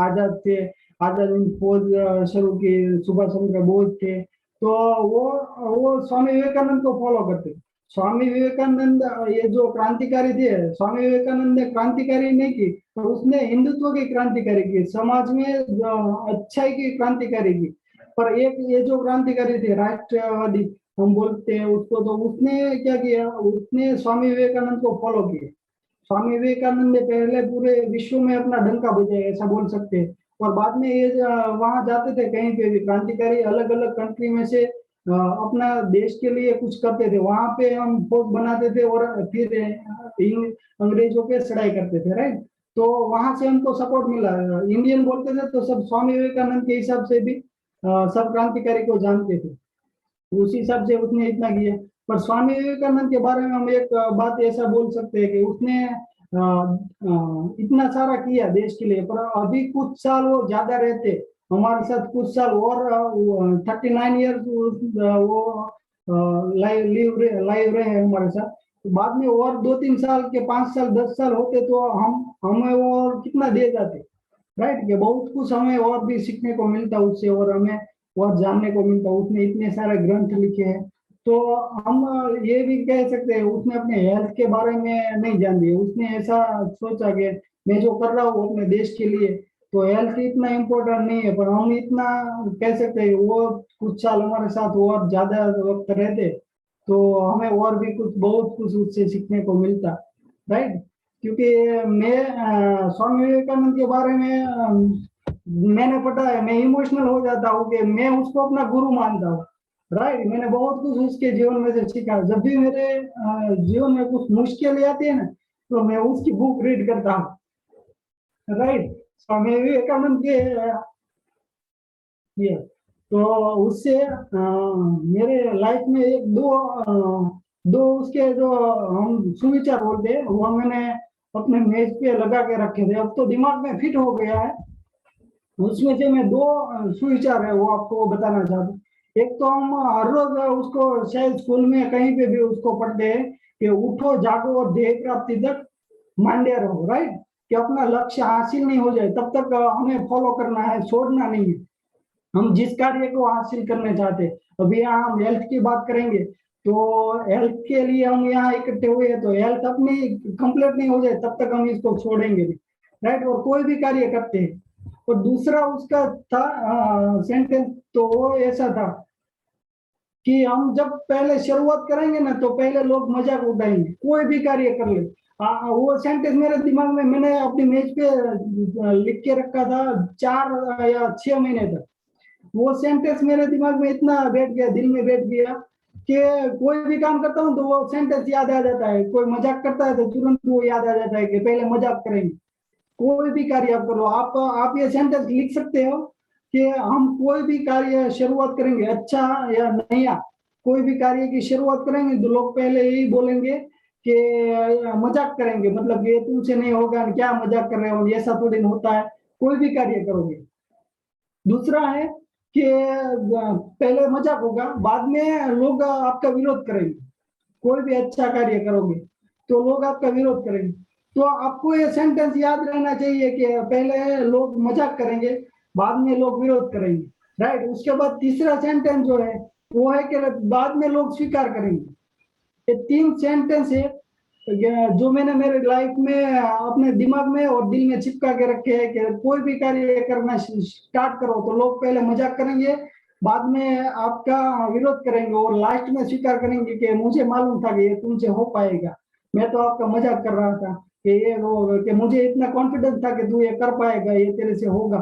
[SPEAKER 8] आजाद थे, आजाद हिंद फौज शुरू की, सुभाष चंद्र बोस थे। तो वो स्वामी विवेकानंद को फॉलो करते। स्वामी विवेकानंद ये जो क्रांतिकारी थे, स्वामी विवेकानंद ने क्रांतिकारी नहीं की, तो उसने हिंदुत्व की क्रांतिकारी की, समाज में अच्छाई की क्रांतिकारी की। पर एक ये जो क्रांतिकारी थे राष्ट्रवादी हम बोलते हैं उसको, तो उसने क्या किया, उसने स्वामी विवेकानंद को फॉलो किया। स्वामी विवेकानंद ने पहले पूरे विश्व में अपना डंका बजाया, ऐसा बोल सकते हैं। और बाद में ये वहां जाते थे कहीं पे भी, क्रांतिकारी अलग अलग कंट्री में से अपना देश के लिए कुछ करते थे। वहां पे हम फौज बनाते थे और फिर अंग्रेजों पे चढ़ाई करते थे, राइट। तो वहां से हमको सपोर्ट मिला। इंडियन बोलते थे तो सब स्वामी विवेकानंद के हिसाब से भी सब क्रांतिकारी को जानते थे। उस हिसाब से उसने इतना किया। पर स्वामी विवेकानंद के बारे में हम एक बात ऐसा बोल सकते हैं कि उसने इतना सारा किया देश के लिए, पर अभी कुछ साल वो ज्यादा रहते हमारे साथ, कुछ साल और 39 ईयर्स वो लाइव रहे हैं हमारे साथ। तो बाद में और 2-3 साल के 5 साल 10 साल होते तो हमें वो और कितना दे जाते, राइट। कि बहुत कुछ हमें और भी सीखने को मिलता उससे, और हमें और जानने को मिलता। उसने इतने सारे ग्रंथ लिखे हैं। तो हम ये भी कह सकते हैं उसने अपने हेल्थ के बारे में नहीं जान दिया। उसने ऐसा सोचा कि मैं जो कर रहा हूँ अपने देश के लिए, तो हेल्थ इतना इम्पोर्टेंट नहीं है। पर हम इतना कह सकते हैं वो कुछ साल हमारे साथ और ज्यादा वक्त रहते तो हमें और भी कुछ बहुत कुछ उससे सीखने को मिलता, राइट। क्योंकि मैं स्वामी विवेकानंद के बारे में मैंने पता है, मैं इमोशनल हो जाता हूँ कि मैं उसको अपना गुरु मानता हूँ, राइट। मैंने बहुत कुछ उसके जीवन में से सीखा। जब भी मेरे जीवन में कुछ मुश्किलें आती है ना, तो मैं उसकी बुक रीड करता हूँ, राइट। स्वामी विवेकानंद के ये तो उससे मेरे लाइफ में एक दो उसके जो हम सुविचार बोलते हैं वो मैंने अपने मेज पे लगा के रखे थे। अब तो दिमाग में फिट हो गया है। उसमें से मैं 2 सुविचार है वो आपको बताना चाहता हूँ। एक तो हम हर रोज उसको शायद स्कूल में कहीं पे भी उसको पढ़ते हैं कि उठो जागो और ध्येय प्राप्ति तक मांडे रहो, राइट। कि अपना लक्ष्य हासिल नहीं हो जाए तब तक हमें फॉलो करना है, छोड़ना नहीं है। हम जिस कार्य को हासिल करना चाहते हैं, अभी यहाँ हम हेल्थ की बात करेंगे तो हेल्थ के लिए हम यहाँ इकट्ठे हुए हैं, तो हेल्थ अपनी कंप्लीट नहीं हो जाए तब तक हम इसको छोड़ेंगे नहीं, राइट। और कोई भी कार्य करते हैं। और दूसरा उसका था सेंटेंस, तो वो ऐसा था कि हम जब पहले शुरुआत करेंगे ना तो पहले लोग मजाक उड़ाएंगे, कोई भी कार्य कर ले। वो सेंटेंस मेरे दिमाग में, मैंने अपनी मेज पे लिख के रखा था 4 या 6 महीने तक। वो सेंटेंस मेरे दिमाग में इतना बैठ गया, दिल में बैठ गया कि कोई भी काम करता हूँ तो वो सेंटेंस याद आ जाता है। कोई मजाक करता है तो तुरंत वो याद आ जाता है कि पहले मजाक करेंगे। कोई भी कार्य आप करो, आप ये सेंटेंस लिख सकते हो कि हम कोई भी कार्य शुरुआत करेंगे, अच्छा या नया, कोई भी कार्य की शुरुआत करेंगे तो लोग पहले यही बोलेंगे कि मजाक करेंगे, मतलब ये तुमसे नहीं होगा, क्या मजाक कर रहे हो, ऐसा थोड़ी ना होता है। कोई भी कार्य करोगे। दूसरा है कि पहले मजाक होगा, बाद में लोग आपका विरोध करेंगे। कोई भी अच्छा कार्य करोगे तो लोग आपका विरोध करेंगे। तो आपको ये सेंटेंस याद रहना चाहिए कि पहले लोग मजाक करेंगे, बाद में लोग विरोध करेंगे, राइट। उसके बाद तीसरा सेंटेंस जो है वो है कि बाद में लोग स्वीकार करेंगे। ये 3 सेंटेंस है जो मैंने मेरे लाइफ में अपने दिमाग में और दिल में चिपका के रखे हैं कि कोई भी कार्य करना स्टार्ट करो तो लोग पहले मजाक करेंगे, बाद में आपका विरोध करेंगे और लास्ट में स्वीकार करेंगे कि मुझे मालूम था कि ये तुमसे हो पाएगा, मैं तो आपका मजाक कर रहा था कि ये वो, कि मुझे इतना कॉन्फिडेंस था कि तू ये कर पाएगा, ये तेरे से होगा।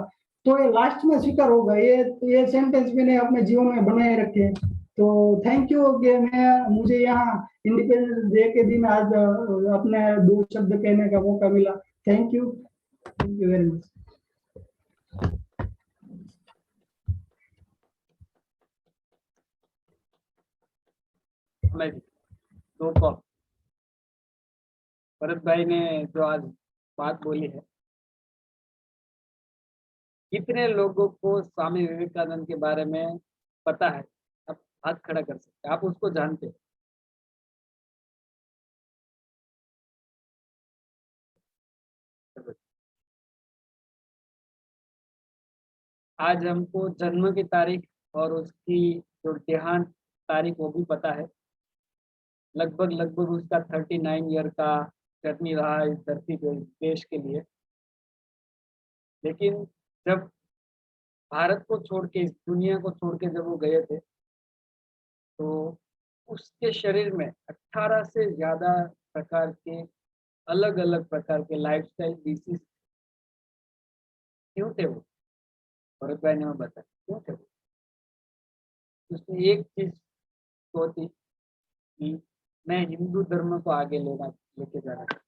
[SPEAKER 8] तो ये लास्ट में स्वीकार होगा। ये सेंटेंस मैंने अपने जीवन में बनाए रखे हैं। तो थैंक यू कि मुझे यहाँ इंडिपेंडेंस डे के दिन आज अपने 2 शब्द कहने का मौका मिला। Thank you very much.
[SPEAKER 2] दो कॉल भरत भाई ने जो आज बात बोली है, कितने लोगों को स्वामी विवेकानंद के बारे में पता है? आप हाथ खड़ा कर सकते हैं, आप उसको जानते हैं? आज हमको जन्म की तारीख और उसकी जो देहांत तारीख वो भी पता है। लगभग उसका 39 ईयर का जर्नी रहा इस धरती पे, इस देश के लिए। लेकिन जब भारत को छोड़ के, इस दुनिया को छोड़ के जब वो गए थे, तो उसके शरीर में 18 से ज्यादा प्रकार के अलग अलग प्रकार के लाइफस्टाइल डिसीज क्यों थे वो? भरत भाई ने हमें बताया क्यों थे वो। उसमें एक चीज तो थी कि मैं हिंदू धर्म को आगे लेके जाना चाहता।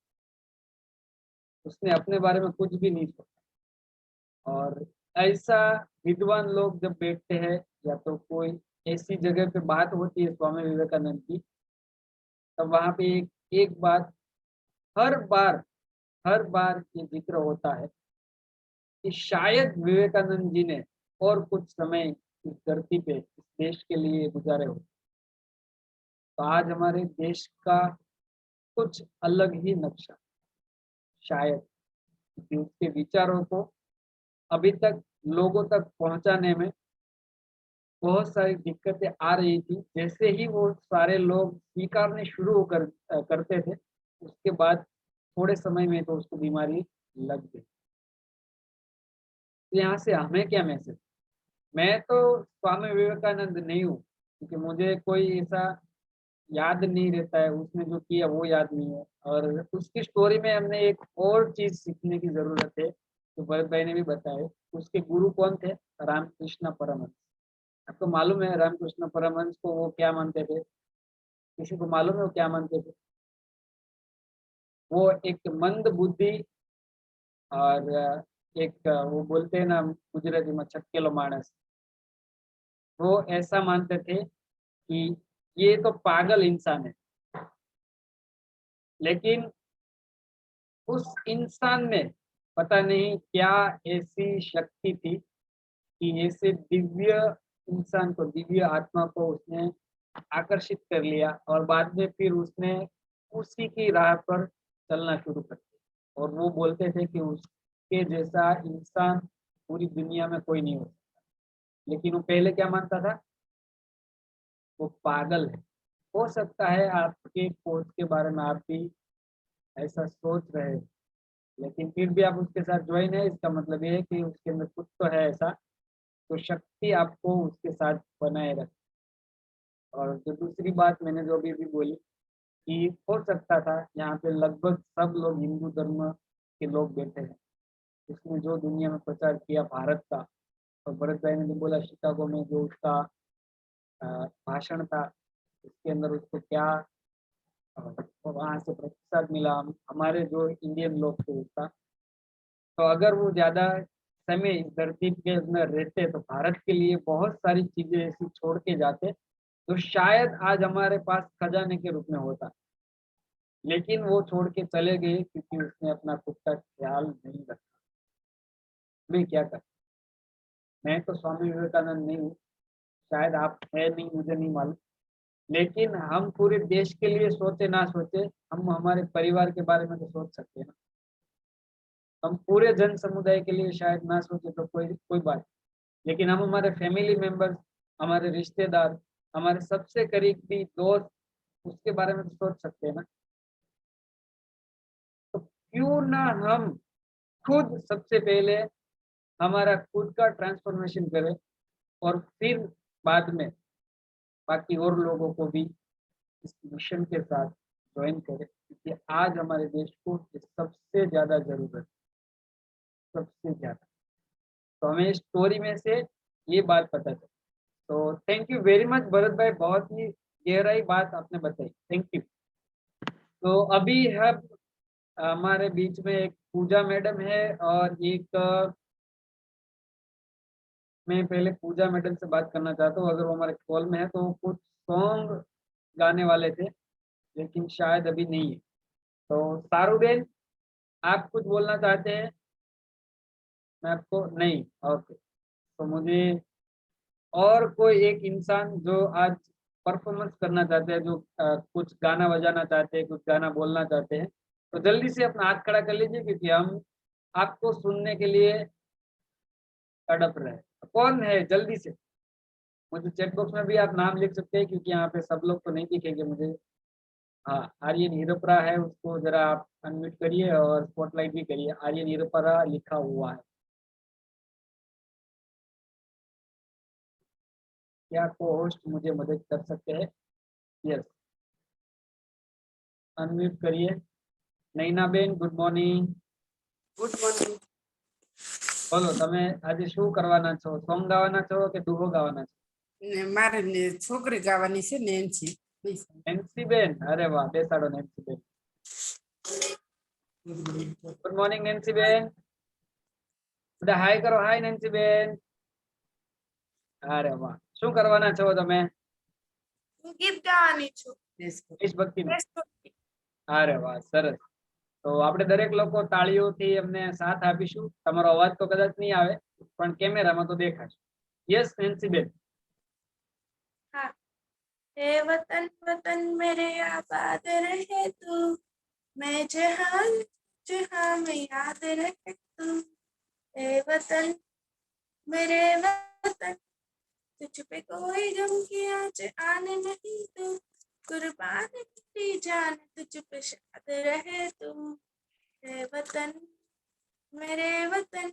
[SPEAKER 2] उसने अपने बारे में कुछ भी नहीं सोचा। और ऐसा विद्वान लोग जब बैठते हैं या तो कोई ऐसी जगह पे बात होती है स्वामी विवेकानंद की, तब वहां पे एक बात हर बार ये जिक्र होता है कि शायद विवेकानंद जी ने और कुछ समय इस धरती पे, इस देश के लिए गुजारे हो, तो आज हमारे देश का कुछ अलग ही नक्शा शायद, क्योंकि उसके विचारों को अभी तक लोगों तक पहुंचाने में बहुत सारी दिक्कतें आ रही थी। जैसे ही वो सारे लोग स्वीकारने शुरू करते थे, उसके बाद थोड़े समय में तो उसको बीमारी लग गई। तो यहाँ से हमें क्या मैसेज? मैं तो स्वामी विवेकानंद नहीं हूँ, क्योंकि मुझे कोई ऐसा याद नहीं रहता है, उसने जो किया वो याद नहीं है। और उसकी स्टोरी में हमने एक और चीज सीखने की जरूरत है, तो भरत भाई ने भी बताया। उसके गुरु कौन थे? रामकृष्ण परमहंस। आपको मालूम है रामकृष्ण परमहंस को वो क्या मानते थे? किसी को मालूम है वो क्या मानते थे? वो एक मंद बुद्धि और एक वो बोलते हैं ना गुजराती में छक्केलो मानस, वो ऐसा मानते थे कि ये तो पागल इंसान है। लेकिन उस इंसान में पता नहीं क्या ऐसी शक्ति थी कि ऐसे दिव्य इंसान को, दिव्य आत्मा को उसने आकर्षित कर लिया और बाद में फिर उसने उसी की राह पर चलना शुरू कर दिया। और वो बोलते थे कि उसके जैसा इंसान पूरी दुनिया में कोई नहीं हो सकता। लेकिन वो पहले क्या मानता था? वो पागल है, हो सकता है आपके कोच के बारे में आप भी ऐसा सोच रहे हो, लेकिन फिर भी आप उसके साथ ज्वाइन है, इसका मतलब ये है कि उसके अंदर कुछ तो है ऐसा, तो शक्ति आपको उसके साथ बनाए रखे। और जो दूसरी बात मैंने जो अभी भी बोली कि हो सकता था यहाँ पे लगभग सब लोग हिंदू धर्म के लोग बैठे हैं, उसने जो दुनिया में प्रचार किया भारत का, और भरत भाई ने जो बोला शिकागो में जो उसका भाषण था, उसके अंदर उसको क्या वहाँ से प्रतिसाद मिला, हमारे जो इंडियन लोग थे उसका, तो अगर वो ज़्यादा समय इस धरती के अंदर रहते तो भारत के लिए बहुत सारी चीज़ें ऐसी छोड़ के जाते तो शायद आज हमारे पास खजाने के रूप में होता, लेकिन वो छोड़ के चले गए क्योंकि उसने अपना खुद का ख्याल नहीं रखा। मैं क्या कर, मैं तो स्वामी विवेकानंद नहीं हूँ, शायद आप है नहीं, मुझे नहीं मालूम, लेकिन हम पूरे देश के लिए सोचे ना सोचे, हम हमारे परिवार के बारे में तो सोच सकते हैं ना। हम पूरे जन समुदाय के लिए शायद ना सोचे तो कोई बात, लेकिन हम हमारे फैमिली मेंबर्स, हमारे रिश्तेदार, हमारे सबसे करीबी दोस्त, उसके बारे में तो सोच सकते हैं ना। तो क्यों ना हम खुद सबसे पहले हमारा खुद का ट्रांसफॉर्मेशन करें और फिर बाद में बाकी और लोगों को भी इस मिशन के साथ ज्वाइन करें, क्योंकि आज हमारे देश को सबसे ज़्यादा जरूरत है, सबसे ज़्यादा। तो हमें स्टोरी में से ये बात पता चली। तो thank you very much Bharat भाई, बहुत ही गहराई बात आपने बताई, थैंक यू। तो अभी हम हमारे बीच में एक पूजा मैडम है और एक मैं पहले पूजा मैडम से बात करना चाहता हूँ, अगर वो हमारे कॉल में है तो वो कुछ सॉन्ग गाने वाले थे लेकिन शायद अभी नहीं है। तो सारूबेन, आप कुछ बोलना चाहते हैं? मैं आपको नहीं, ओके। तो मुझे और कोई एक इंसान जो आज परफॉर्मेंस करना चाहते हैं, जो कुछ गाना बजाना चाहते हैं, कुछ गाना बोलना चाहते हैं, तो जल्दी से अपना हाथ खड़ा कर लीजिए क्योंकि हम आपको सुनने के लिए तड़प रहे हैं। कौन है जल्दी से? मुझे चैट बॉक्स में भी आप नाम लिख सकते हैं क्योंकि यहाँ पे सब लोग तो नहीं दिखेंगे मुझे। हाँ, आर्यन हिरपरा है, उसको जरा आप अनम्यूट करिए और स्पॉटलाइट भी करिए। आर्यन हिरपरा लिखा हुआ है। क्या को होस्ट मुझे मदद कर सकते हैं? यस, अनम्यूट करिए। Naina ben, good morning.
[SPEAKER 9] Good morning.
[SPEAKER 2] બોલો, તમે આજે શું કરવાના છો? સોંગ ગાવાના છો કે દુહો ગાવાના છો?
[SPEAKER 9] ને મારે ને છોકરી ગાવાની છે ને એનસી.
[SPEAKER 2] નેન્સી બેન, અરે વાહ, બેસાડો નેન્સી બેન। ગુડ મોર્નિંગ નેન્સી બેન, બધા હાય કરો, હાય નેન્સી બેન। અરે વાહ, શું કરવાના છો તમે?
[SPEAKER 7] હું ગીત ગાવાની છું.
[SPEAKER 2] દેશભક્તિનું? અરે વાહ, સરસ। તો આપણે દરેક લોકો તાળીઓથી એમને સાથ આપીશું। તમારો અવાજ તો કદાચ નહીં આવે પણ કેમેરામાં તો દેખાશે। યસ નેન્સી બેન।
[SPEAKER 7] हे वतन वतन मेरे आबाद रहे तू, मैं जहां जहां में याद रहे तू। हे वतन मेरे वतन, तुझ पे कोई गम की आँच आने नहीं दूं, कुर्बान तेरी जान तुझ पे शाद रहे तू। हे वतन मेरे वतन,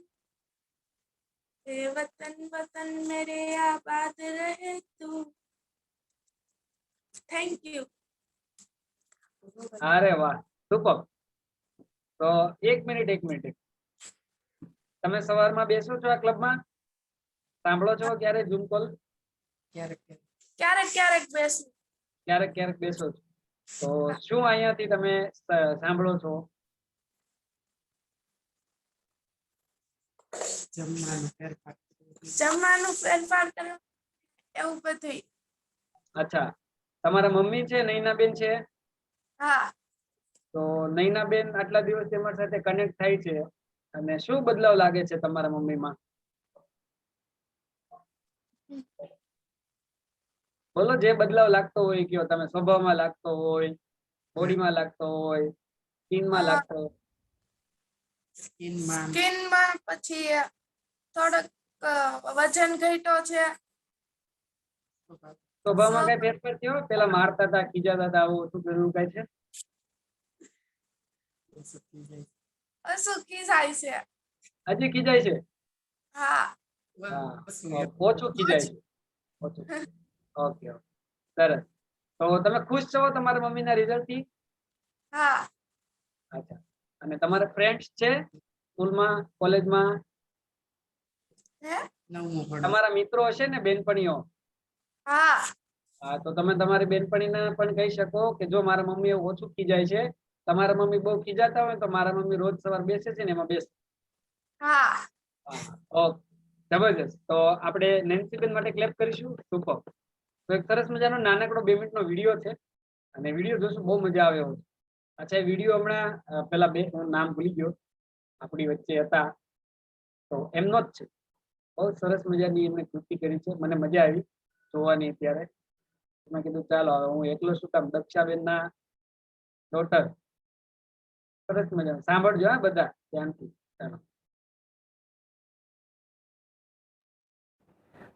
[SPEAKER 7] हे वतन वतन मेरे आबाद रहे तू। Thank you.
[SPEAKER 2] અરે વાહ, સુપર। તો એક મિનિટ તમે સવારમાં બેસો છો આ ક્લબમાં? સાંભળો છો ક્યારે ઝૂમ કોલ?
[SPEAKER 9] ક્યારેક
[SPEAKER 7] ક્યારેક ક્યારેક બેસું।
[SPEAKER 2] ક્યારેક ક્યારેક બેસો છો, તો શું અહીંયાથી તમે સાંભળો છો?
[SPEAKER 9] જમવાનું ફેરફાર.
[SPEAKER 7] જમવાનું ફેરફાર કરો એવું બધું।
[SPEAKER 2] અચ્છા, તમારા મમ્મી છે નૈનાબેન છે?
[SPEAKER 7] હા,
[SPEAKER 2] તો નૈનાબેન આટલા દિવસ તમારી સાથે કનેક્ટ થાય છે અને શું બદલાવ લાગે છે તમારા મમ્મીમાં? બોલો, જે બદલાવ લાગતો હોય કયો તમે, સ્વભાવમાં લાગતો હોય, બોડીમાં લાગતો હોય, સ્કિનમાં લાગતો હોય?
[SPEAKER 9] સ્કિનમાં
[SPEAKER 7] સ્કિનમાં પછી થોડોક વજન ઘટ્યો છે।
[SPEAKER 2] સ્વભાવમાં કઈ ફેરફાર થયો? પેલા મારતા હતા, ખીજાતા હતા, આવું શું કર્યું કઈ છે?
[SPEAKER 10] સુખી જાય છે.
[SPEAKER 2] હજી ખીજાય છે?
[SPEAKER 10] હા.
[SPEAKER 2] હા, ઓછું ખીજાય છે. ઓછું. ઓકે ઓકે, સરસ. તો તમે ખુશ છો તમારા મમ્મીના રિઝલ્ટ થી?
[SPEAKER 10] હા.
[SPEAKER 2] અચ્છા. અને તમારા ફ્રેન્ડ્સ છે સ્કૂલમાં, કોલેજમાં?
[SPEAKER 9] હે?
[SPEAKER 2] તમારા મિત્રો હશે ને, બેનપણીઓ?
[SPEAKER 10] હા.
[SPEAKER 2] હા, તો તમે તમારી બેનપણીને પણ કહી શકો કે જો મારા મમ્મી ઓછું ખીજાય છે, તમારા મમ્મી બહુ ખીજાતા હોય તો મારા મમ્મી રોજ સવાર બેસે છે ને એમાં બેસે.
[SPEAKER 10] હા.
[SPEAKER 2] ઓકે, જબરજસ્ત. તો આપણે નેન્સીબેન માટે ક્લેપ કરીશું. સુપર. તો એક સરસ મજાનો નાનકડો 2 મિનિટનો વિડીયો છે અને વિડીયો જોશું, બહુ મજા આવે એવો છે. અચ્છા, એ વિડીયો હમણાં પેલા હું નામ ભૂલી ગયો, આપણી વચ્ચે હતા તો એમનો જ છે. બહુ સરસ મજાની એમને કૃતિ કરી છે, મને મજા આવી જોવાની. ત્યારે મેં કીધું ચાલો હવે હું એકલો શું કામ, દક્ષાબેનના ડોટર. સરસ મજાનું સાંભળજો હા બધા ધ્યાનથી. ચાલો.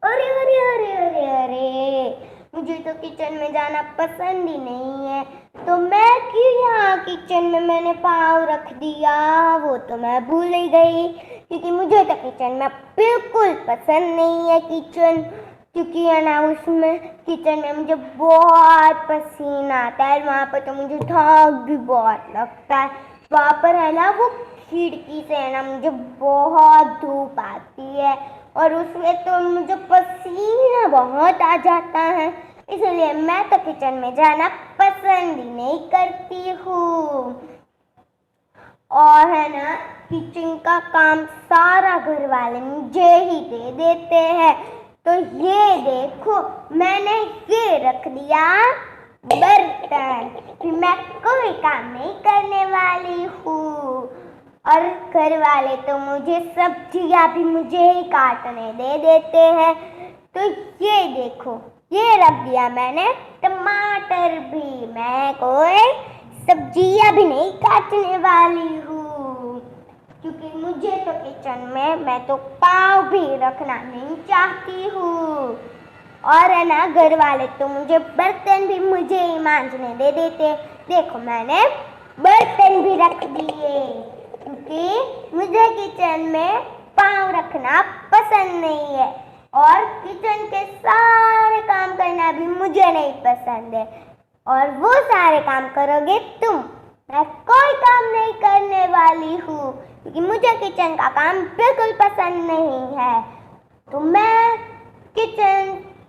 [SPEAKER 1] अरे अरे अरे अरे अरे, मुझे तो किचन में जाना पसंद ही नहीं है, तो मैं क्यों यहाँ किचन में मैंने पाँव रख दिया, वो तो मैं भूल ही गई, क्योंकि मुझे तो किचन में बिल्कुल पसंद नहीं है किचन, क्योंकि है ना उसमें किचन में मुझे बहुत पसीना आता है, वहाँ पर तो मुझे थक भी बहुत लगता है, वहाँ पर है ना वो खिड़की से है ना मुझे बहुत धूप आती है और उसमें तो मुझे पसीना बहुत आ जाता है, इसलिए मैं तो किचन में जाना पसंद ही नहीं करती हूँ। और है ना किचन का काम सारा घर वाले मुझे ही दे देते हैं, तो ये देखो मैंने ये रख दिया बर्तन, फिर मैं कोई काम नहीं करने वाली हूँ। और घर वाले तो मुझे सब्जियां भी मुझे ही काटने दे देते हैं, तो ये देखो ये रख दिया मैंने टमाटर भी, मैं कोई सब्जियां भी नहीं काटने वाली हूँ, क्योंकि मुझे तो किचन में मैं तो पाँव भी रखना नहीं चाहती हूँ। और है ना घर वाले तो मुझे बर्तन भी मुझे ही मांजने दे देते, देखो मैंने बर्तन भी रख दिए, क्योंकि मुझे किचन में पाँव रखना पसंद नहीं है और किचन के सारे काम करना भी मुझे नहीं पसंद है, और वो सारे काम करोगे तुम, मैं कोई काम नहीं करने वाली हूँ, क्योंकि मुझे किचन का काम बिल्कुल पसंद नहीं है, तो मैं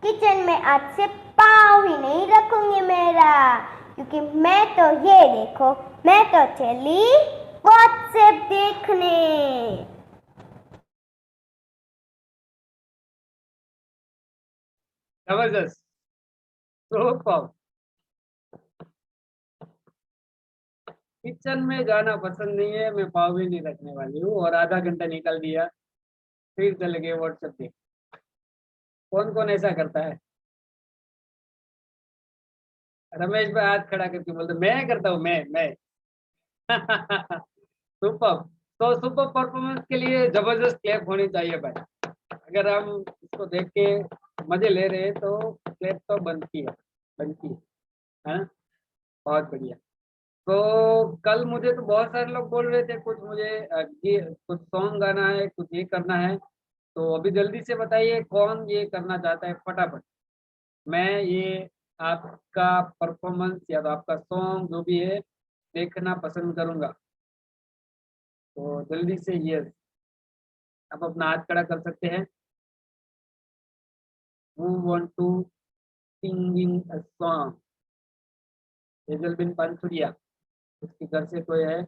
[SPEAKER 1] किचन में आज से पाँव ही नहीं रखूंगी मेरा, क्योंकि मैं तो ये देखो मैं तो चली व्हाट्सएप देखने।
[SPEAKER 2] जबरदस्त, सुपर। किचन में जाना पसंद नहीं है, मैं पाव भी नहीं रखने वाली हूँ, और आधा घंटा निकाल दिया, फिर चले गए व्हाट्सएप देख। कौन कौन ऐसा करता है? रमेश भाई हाथ खड़ा करके बोलते मैं करता हूँ, मैं सुपर। तो सुपर परफॉर्मेंस के लिए जबरदस्त क्लैप होनी चाहिए भाई। अगर हम इसको देख के मजे ले रहे हैं तो क्लैप तो बनती है हाँ? बहुत बढ़िया। तो कल मुझे तो बहुत सारे लोग बोल रहे थे कुछ मुझे ये कुछ सॉन्ग गाना है, कुछ ये करना है, तो अभी जल्दी से बताइए कौन ये करना चाहता है फटाफट। मैं ये आपका परफॉर्मेंस या तो आपका सॉन्ग जो भी है देखना पसंद करूंगा, तो जल्दी से यस आप अपना हाथ खड़ा कर सकते हैं। Who want to singing a song? हेजलबिन पानसुरिया, उसके घर से कोई है।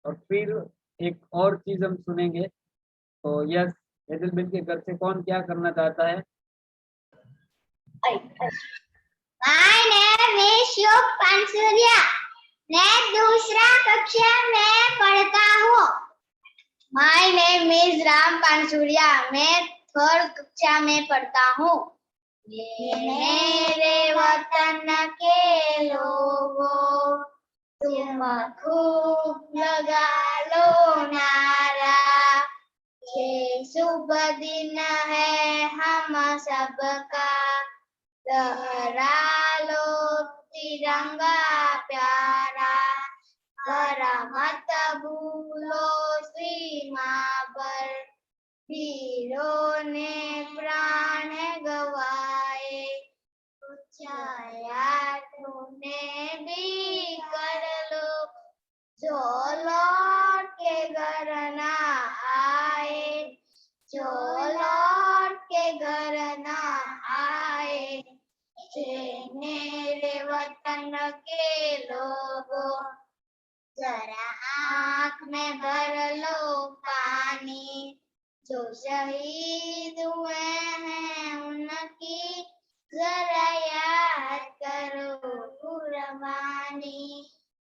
[SPEAKER 2] और फिर एक और चीज हम सुनेंगे, तो यस हेजलबिन के घर से कौन क्या करना चाहता है?
[SPEAKER 1] My name is Shubh Pansuria, मैं दूसरा कक्षा में पढ़ता हूँ। My name is Ram Pansuria, मैं थर्ड कक्षा में पढ़ता हूँ। ये मेरे वतन के लोगों, तुम खूब लगा लो नारा, ये शुभ दिन है हम सबका, लहरा लो तिरंगा प्यारा, जरा मत भूलो सीमा पर, वीरों ने प्राण गवाए, छाया तूने भी कर लो, जो लौट के घर ना आए, जो लौट के घर ना आए, मेरे वतन के लोगों, जरा आँख में भर लो पानी, जो शहीद हुए हैं उनकी जरा याद करो कुर्बानी।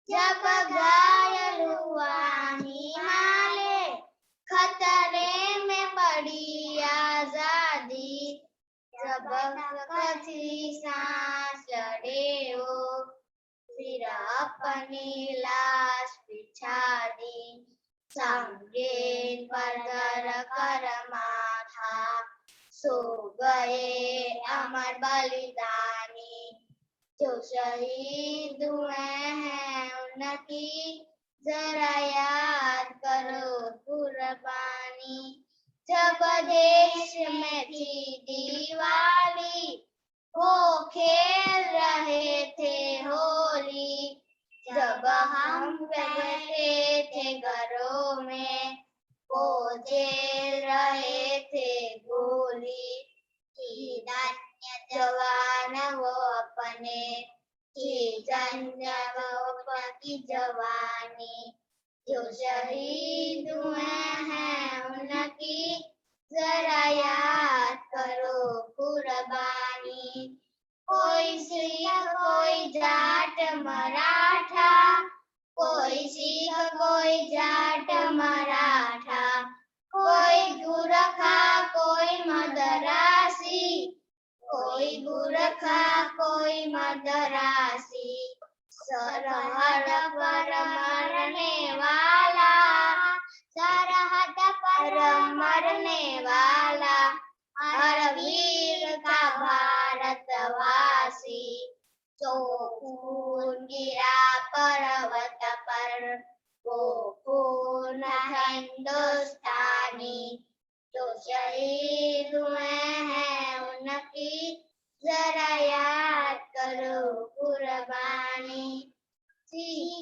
[SPEAKER 1] जब घायल हुआ हिमालय, खतरे में पड़ी आजादी, जब कसी सांस लड़े हो, फिर अपनी लाश बिछा दी, संगीन पर धर कर माथा, सो गए अमर बलिदानी, जो शहीद हुए हैं उनकी जरा याद करो कुर्बानी। जब देश में थी दिवाली, वो खेल रहे थे होली, जब हम बैठे थे घरों में, वो झेल रहे थे गोली, कि धन्य जवान वो अपने, कि धन्य वो की जवानी, जो शहीद हुए हैं उनकी जरा याद करो कुर्बानी। कोई सिख कोई जाट मराठा, कोई सिख कोई जाट मराठा, कोई गुरखा कोई मदरासी, कोई गुरखा कोई मदरासी, सरहद पर मरने वाला, सरहद पर मरने वाला, हर वीर का भारतवासी, जो खून गिरा पर्वत पर, वो खून हिंदुस्तानी, जो शहीद हुए हैं उनकी जरा याद करो कुर्बानी।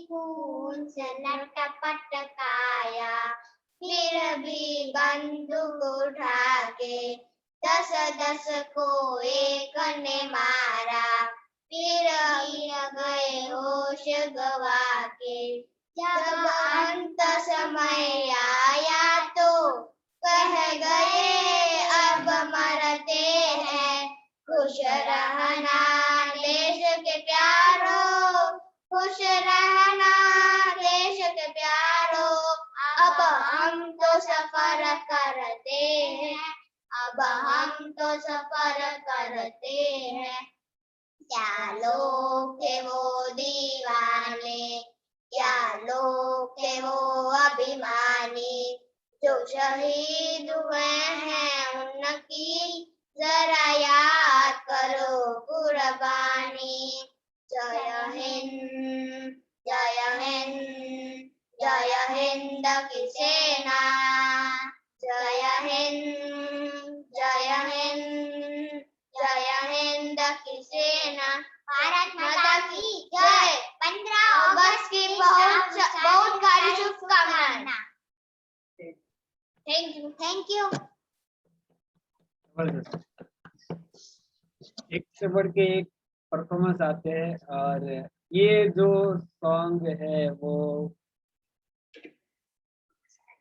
[SPEAKER 1] खून से लटपट काया, फिर भी बंदूक उठा के, 10-10 को एक ने मारा, फिर गए होश गवा के, जब अंत समय आया तो कह गए अब मरते हैं, खुश रहना देश के प्यारो, खुश रहना देश के प्यारो, अब हम तो सफर करते हैं, अब हम तो सफर करते हैं, क्या लोग थे वो दीवाने, क्या लोग थे वो अभिमानी, जो शहीद हुए हैं उनकी जरा याद करो कुर्बानी। जय हिंद जय हिंद जय हिंद की सेना, जय हिंद जय हिंद जय हिंद की सेना, भारत माता की जय। 15 अगस्त की बहुत सारी शुभकामनाएं। Thank you.
[SPEAKER 2] एक से बढ़ के एक परफॉर्मेंस आते हैं, और ये जो सॉन्ग है वो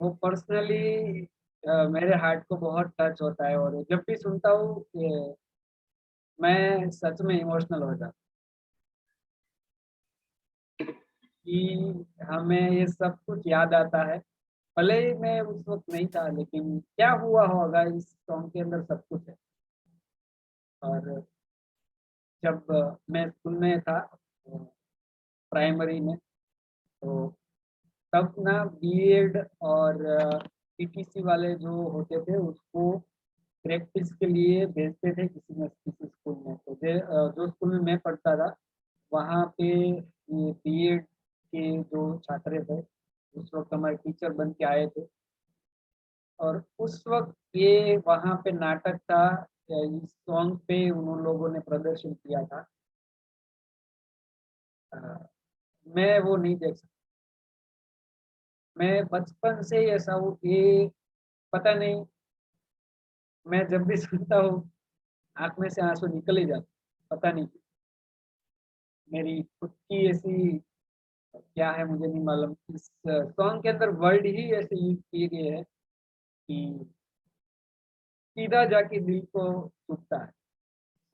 [SPEAKER 2] पर्सनली मेरे हार्ट को बहुत टच होता है, और जब भी सुनता हूँ मैं सच में इमोशनल हो जाता कि हमें ये सब कुछ याद आता है। भले ही मैं उस वक्त नहीं था, लेकिन क्या हुआ होगा इस सॉन्ग के अंदर सब कुछ है। और जब मैं स्कूल में था प्राइमरी में, तो तब ना बीएड और पीटीसी वाले जो होते थे उसको प्रैक्टिस के लिए भेजते थे किसी न किसी स्कूल में। तो जो स्कूल में मैं पढ़ता था वहाँ पे ये बीएड के जो छात्र थे उस वक्त हमारे टीचर बन के आए थे और उस वक्त ये वहाँ पे नाटक था, इस सॉन्ग पे उन लोगों ने प्रदर्शन किया था। मैं वो नहीं देख सकता, मैं बचपन से ही ऐसा हूँ कि पता नहीं, मैं जब भी सुनता हूँ आँख में से आंसू निकल ही जाते, पता नहीं मेरी खुद की ऐसी क्या है मुझे नहीं मालूम। इस सॉन्ग के अंदर वर्ड ही ऐसे यूज किए गए हैं कि सीधा जाके दिल को छूता है।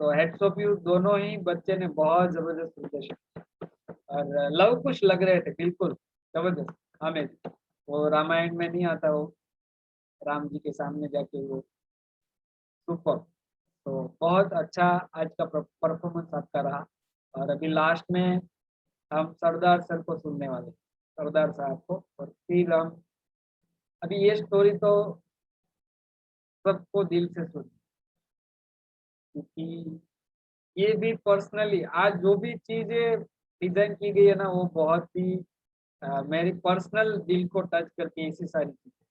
[SPEAKER 2] तो हेड्स ऑफ यू, दोनों ही बच्चे ने बहुत जबरदस्त प्रदर्शन और लव कुछ लग रहे थे, बिल्कुल जबरदस्त। हमें वो रामायण में नहीं आता वो राम जी के सामने जाके वो सुपर। तो बहुत अच्छा आज का परफॉर्मेंस आपका रहा और अभी लास्ट में हम सरदार सर को सुनने वाले, सरदार साहब को, और फिर हम अभी ये स्टोरी तो सबको दिल से सुन, क्योंकि ये भी पर्सनली आज जो भी चीजें डिजाइन की गई है ना वो बहुत ही मेरी पर्सनल दिल को टच करके ऐसी सारी चीजें।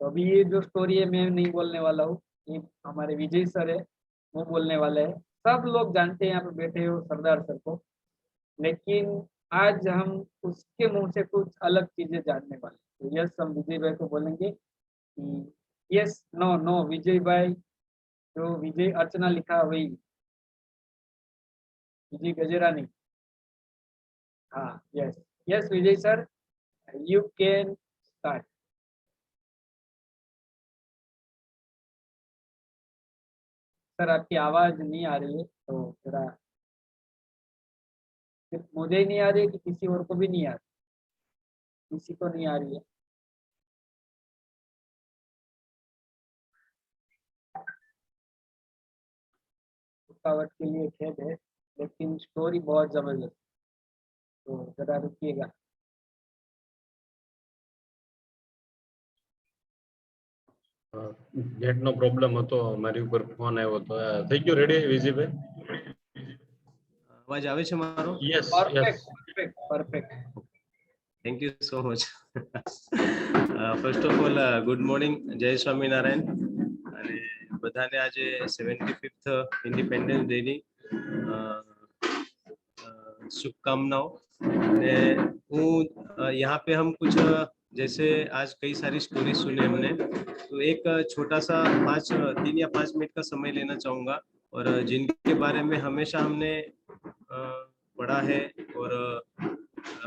[SPEAKER 2] तो अभी ये जो स्टोरी है मैं नहीं बोलने वाला हूँ, ये हमारे विजय सर है वो बोलने वाले हैं। सब लोग जानते हैं यहाँ पे बैठे हो सरदार सर को, लेकिन आज हम उसके मुंह से कुछ अलग चीजें जानने वाले। तो यस, हम विजय भाई को बोलेंगे कि यस, नो नो विजय भाई, जो विजय अर्चना लिखा वही, विजय गजेरा नहीं। हाँ, yes yes Vijay sir, you can start. Sir आपकी आवाज नहीं आ रही है, तो जरा सिर्फ मुझे ही नहीं आ रही है कि किसी और को भी नहीं आ रही? किसी को नहीं आ रही है। रुकावट के लिए खेद है, लेकिन स्टोरी बहुत जबरदस्त, तो जरा रुकिएगा।
[SPEAKER 4] नेट नो प्रॉब्लम હતો, મારી ઉપર ફોન આવ્યો તો થઈ ગયો રેડી વિજયભાઈ?
[SPEAKER 11] અવાજ આવે છે મારો?
[SPEAKER 4] Yes yes
[SPEAKER 2] perfect perfect.
[SPEAKER 11] Thank you so much. First of all good morning, જય સ્વામિનારાયણ, અને બધાને આજે 75th ઇન્ડિપેન્ડન્સ ડે ની शुभकामनाओं। હું यहाँ पे हम कुछ जैसे आज कई सारी स्टोरी सुने हमने, तो एक छोटा सा 3 या 5 मिनट का समय लेना चाहूंगा और जिनके बारे में हमेशा हमने पढ़ा है। और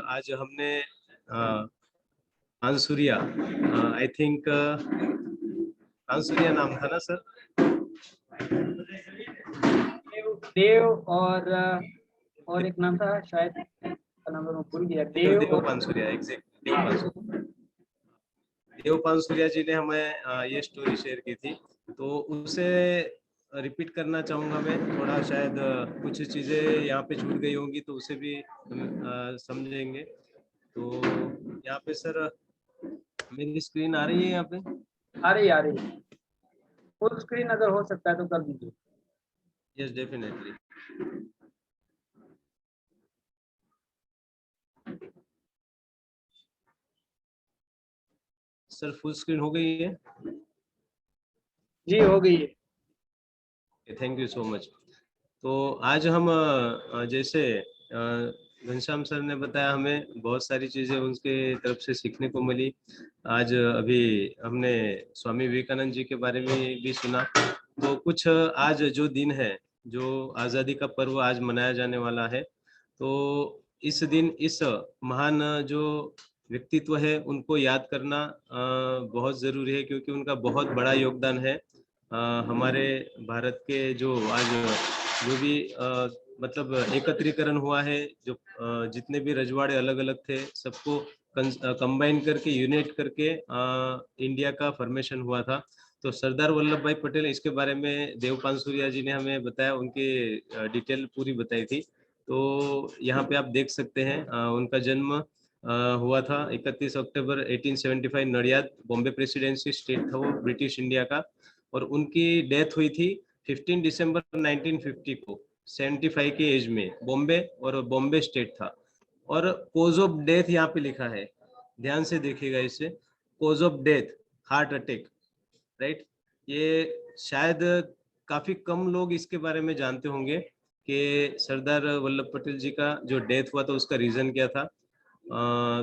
[SPEAKER 11] आज हमने आंसुरिया, आई थिंक आंसुरिया नाम था ना सर?
[SPEAKER 2] देव और एक नाम था शायद, नाम मैं भूल गया।
[SPEAKER 11] देव पानसुरिया, एग्जैक्ट देव पानसुरिया जी ने हमें ये स्टोरी शेयर की थी, तो उसे रिपीट करना चाहूंगा मैं थोड़ा। शायद कुछ चीजें यहाँ पे छूट गई होंगी तो उसे भी समझेंगे। तो यहाँ पे सर मेरी स्क्रीन आ रही है? यहाँ पे
[SPEAKER 2] आ रही है। फुल स्क्रीन अगर हो सकता है तो कर दीजिए।
[SPEAKER 11] Yes definitely. Sir full screen हो गई है?
[SPEAKER 2] जी हो गई है।
[SPEAKER 11] Thank you so much. तो आज हम जैसे घनश्याम सर ने बताया, हमें बहुत सारी चीजें उनके तरफ से सीखने को मिली। आज अभी हमने स्वामी विवेकानंद जी के बारे में भी सुना। तो कुछ आज जो दिन है, जो आज़ादी का पर्व आज मनाया जाने वाला है, तो इस दिन इस महान जो व्यक्तित्व है उनको याद करना बहुत ज़रूरी है, क्योंकि उनका बहुत बड़ा योगदान है हमारे भारत के जो आज जो भी मतलब एकत्रीकरण हुआ है, जो जितने भी रजवाड़े अलग अलग थे सबको कंबाइन करके यूनाइट करके इंडिया का फॉर्मेशन हुआ था। तो सरदार वल्लभ भाई पटेल, इसके बारे में देव पानसुरिया जी ने हमें बताया, उनकी डिटेल पूरी बताई थी। तो यहाँ पे आप देख सकते हैं उनका जन्म हुआ था 31 अक्टूबर 1875, नडियाद, बॉम्बे प्रेसिडेंसी स्टेट था वो ब्रिटिश इंडिया का। और उनकी डेथ हुई थी 15 दिसंबर 1950 को। 75 की एज में, बॉम्बे, और बॉम्बे स्टेट था। और कोज ऑफ डेथ यहाँ पे लिखा है, ध्यान से देखिएगा इसे, cause of death heart attack, right. ये शायद काफी कम लोग इसके बारे में जानते होंगे कि सरदार वल्लभ पटेल जी का जो डेथ हुआ था उसका रीजन क्या था।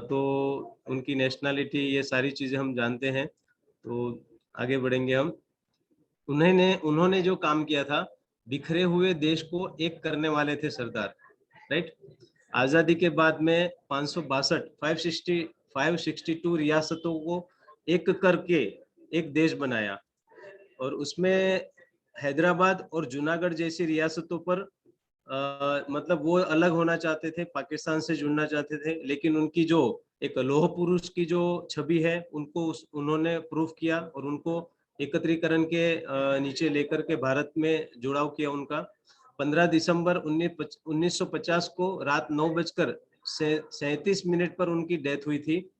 [SPEAKER 11] तो उनकी नेशनैलिटी, ये सारी चीजें हम जानते हैं, तो आगे बढ़ेंगे हम। उन्होंने जो काम किया था, बिखरे हुए देश को एक करने वाले थे सरदार, राइट। आजादी के बाद में 562 रियासतों को एक करके एक देश बनाया, और उसमें हैदराबाद और जूनागढ़ जैसी रियासतों पर मतलब वो अलग होना चाहते थे, पाकिस्तान से जुड़ना चाहते थे, लेकिन उनकी जो एक लौह पुरुष की जो छवि है उनको उन्होंने प्रूफ किया और उनको एकत्रीकरण के नीचे लेकर के भारत में जुड़ाव किया उनका। 15 दिसंबर 1950 को रात 9:37 पर उनकी डेथ हुई थी।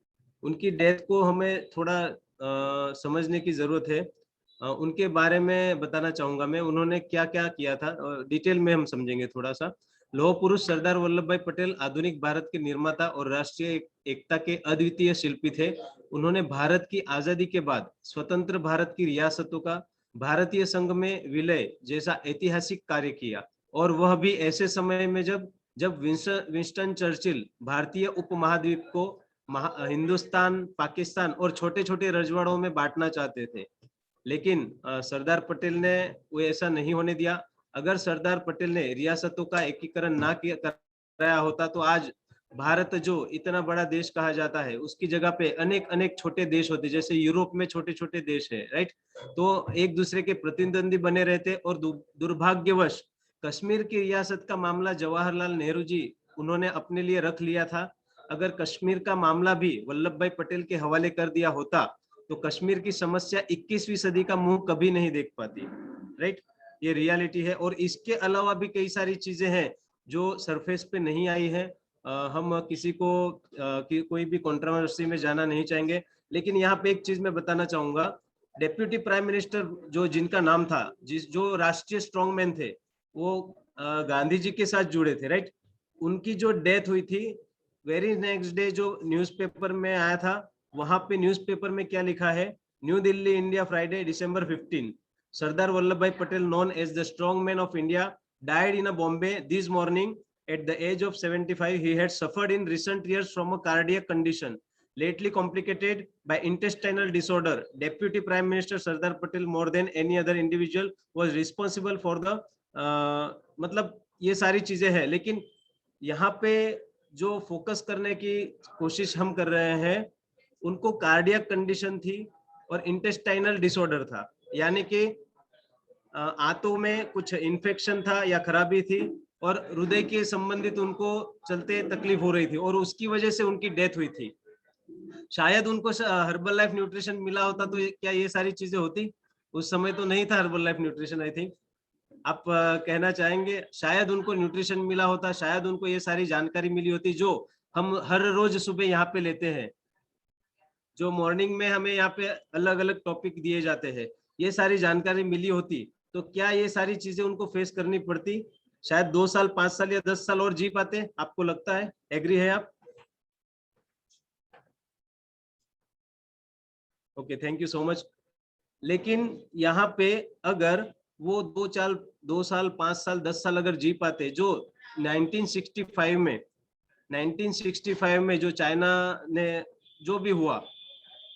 [SPEAKER 11] उनकी डेथ को हमें थोड़ा समझने की जरूरत है। उनके बारे में बताना चाहूंगा मैं, उन्होंने क्या क्या किया था डिटेल में हम समझेंगे थोड़ा सा। लौह पुरुष सरदार वल्लभ भाई पटेल आधुनिक भारत के निर्माता और राष्ट्रीय एकता के अद्वितीय शिल्पी थे। उन्होंने भारत की आजादी के बाद स्वतंत्र भारत की रियासतों का भारतीय संघ में विलय जैसा ऐतिहासिक कार्य किया, और वह भी ऐसे समय में जब विंस्टन चर्चिल भारतीय उपमहाद्वीप को हिंदुस्तान, पाकिस्तान और छोटे छोटे रजवाड़ों में बांटना चाहते थे, लेकिन सरदार पटेल ने वो ऐसा नहीं होने दिया। अगर सरदार पटेल ने रियासतों का एकीकरण ना कराया होता तो आज भारत जो इतना बड़ा देश कहा जाता है उसकी जगह पे अनेक अनेक छोटे देश होते, जैसे यूरोप में छोटे छोटे देश है, राइट। तो एक दूसरे के प्रतिद्वंदी बने रहते, और दुर्भाग्यवश कश्मीर की रियासत का मामला जवाहरलाल नेहरू जी उन्होंने अपने लिए रख लिया था। अगर कश्मीर का मामला भी वल्लभ भाई पटेल के हवाले कर दिया होता तो कश्मीर की समस्या 21वीं सदी का मुंह कभी नहीं देख पाती, राइट। ये रियलिटी है, और इसके अलावा भी कई सारी चीजें हैं जो सरफेस पे नहीं आई है। हम किसी को कोई भी कंट्रोवर्सी में जाना नहीं चाहेंगे, लेकिन यहाँ पे एक चीज मैं बताना चाहूंगा। डेप्यूटी प्राइम मिनिस्टर जो जिनका नाम था, जो राष्ट्रीय स्ट्रॉन्गमैन थे, वो गांधी जी के साथ जुड़े थे, राइट। उनकी जो डेथ हुई थी, वेरी नेक्स्ट डे जो न्यूज़पेपर में आया था, वहां पे न्यूज़पेपर में क्या लिखा है, new Delhi India Friday December 15, Sardar Vallabh Bhai Patel known as the strong man of India died in a Bombay this morning at the age of 75. He had suffered in recent years from a cardiac condition lately complicated by intestinal disorder. Deputy Prime Minister Sardar Patel more than any other individual was responsible for the मतलब ये सारी चीजें हैं, लेकिन यहाँ पे जो focus करने की कोशिश हम कर रहे हैं, उनको कार्डियक कंडीशन थी और इंटेस्टाइनल डिसऑर्डर था, यानी कि आंतों में कुछ इन्फेक्शन था या खराबी थी, और हृदय के संबंधित उनको चलते तकलीफ हो रही थी, और उसकी वजह से उनकी डेथ हुई थी। शायद उनको हर्बल लाइफ न्यूट्रिशन मिला होता तो क्या ये सारी चीजें होती? उस समय तो नहीं था herbal life nutrition, I think. आप कहना चाहेंगे शायद उनको न्यूट्रिशन मिला होता, शायद उनको ये सारी जानकारी मिली होती जो हम हर रोज सुबह यहाँ पे लेते हैं, जो मॉर्निंग में हमें यहाँ पे अलग अलग टॉपिक दिए जाते हैं, ये सारी जानकारी मिली होती तो क्या ये सारी चीजें उनको फेस करनी पड़ती? शायद 2 साल, 5 साल या 10 साल और जी पाते, आपको लगता है? एग्री है आप? Okay, thank you so much. लेकिन यहाँ पे अगर वो 2 साल, 5 साल, 10 साल अगर जी पाते, जो 1965 में जो चाइना ने जो भी हुआ,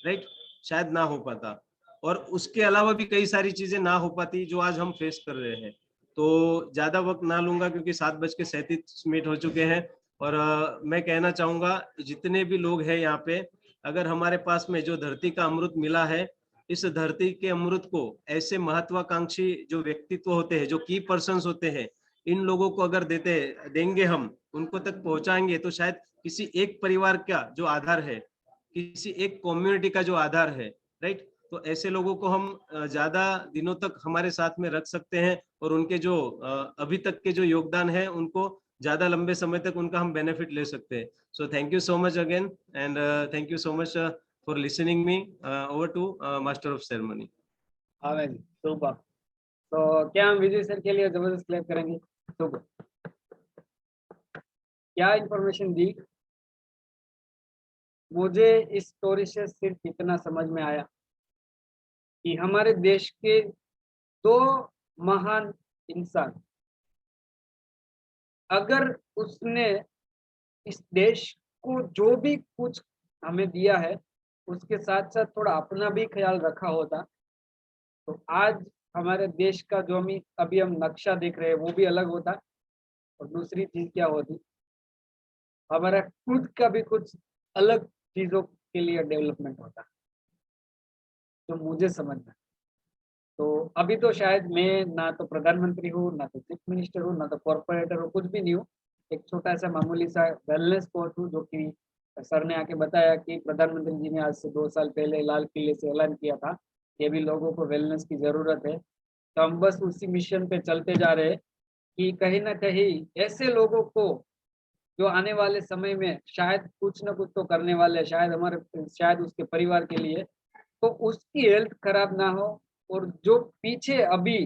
[SPEAKER 11] राइट, शायद ना हो पाता, और उसके अलावा भी कई सारी चीजें ना हो पाती जो आज हम फेस कर रहे हैं। तो ज्यादा वक्त ना लूंगा क्योंकि 7:37 हो चुके हैं, और मैं कहना चाहूंगा जितने भी लोग हैं यहाँ पे, अगर हमारे पास में जो धरती का अमृत मिला है, इस धरती के अमृत को ऐसे महत्वाकांक्षी जो व्यक्तित्व होते हैं, जो की पर्सन्स होते हैं, इन लोगों को अगर देंगे, हम उनको तक पहुंचाएंगे, तो शायद किसी एक परिवार का जो आधार है, किसी एक कम्युनिटी का जो आधार है, राइट, तो ऐसे लोगों को हम ज्यादा दिनों तक हमारे साथ में रख सकते हैं, और उनके जो अभी तक के जो योगदान है, उनको ज्यादा लंबे समय तक उनका हम बेनिफिट ले सकते हैं। So thank you so much again, and thank you so much for listening me. Over to master of ceremony.
[SPEAKER 2] Super. तो क्या हम विजय सर के लिए जबरदस्त क्लैप करेंगे? तो क्या इंफॉर्मेशन दी? मुझे इस स्टोरी से सिर्फ इतना समझ में आया कि हमारे देश के दो महान इंसान, अगर उसने इस देश को जो भी कुछ हमें दिया है उसके साथ साथ थोड़ा अपना भी ख्याल रखा होता, तो आज हमारे देश का जो हम अभी हम नक्शा देख रहे हैं वो भी अलग होता। और दूसरी चीज क्या होती, हमारा खुद का भी कुछ अलग चीजों के लिए डेवलपमेंट होता, जो मुझे समझना। तो अभी तो शायद मैं ना तो प्रधानमंत्री हूँ, ना तो चीफ मिनिस्टर हूँ, ना तो कॉर्पोरेटर हूँ, कुछ भी नहीं हूँ। एक छोटा सा मामूली सा वेलनेस कोच हूँ, जो कि सर ने आके बताया कि प्रधानमंत्री जी ने आज से 2 साल पहले लाल किले से ऐलान किया था कि अभी लोगों को वेलनेस की जरूरत है। तो हम बस उसी मिशन पे चलते जा रहे हैं कि कहीं ना कहीं ऐसे लोगों को जो आने वाले समय में शायद कुछ ना कुछ तो करने वाले हैं, शायद उसके परिवार के लिए, तो उसकी हेल्थ खराब ना हो। और जो पीछे अभी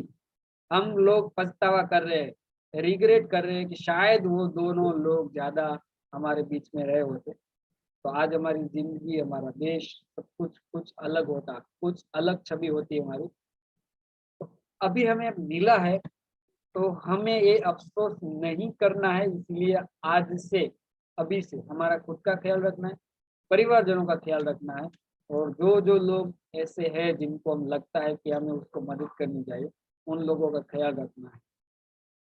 [SPEAKER 2] हम लोग पछतावा कर रहे हैं, रिग्रेट कर रहे हैं कि शायद वो दोनों लोग ज्यादा हमारे बीच में रहे होते, तो आज हमारी जिंदगी, हमारा देश, सब कुछ अलग होता, कुछ अलग छवि होती है हमारी। तो अभी हमें मिला है तो हमें ये अफसोस नहीं करना है। इसलिए आज से, अभी से हमारा खुद का ख्याल रखना है, परिवारजनों का ख्याल रखना है, और जो जो लोग ऐसे हैं जिनको हम लगता है कि हमें उसको मदद करनी चाहिए, उन लोगों का ख्याल रखना है।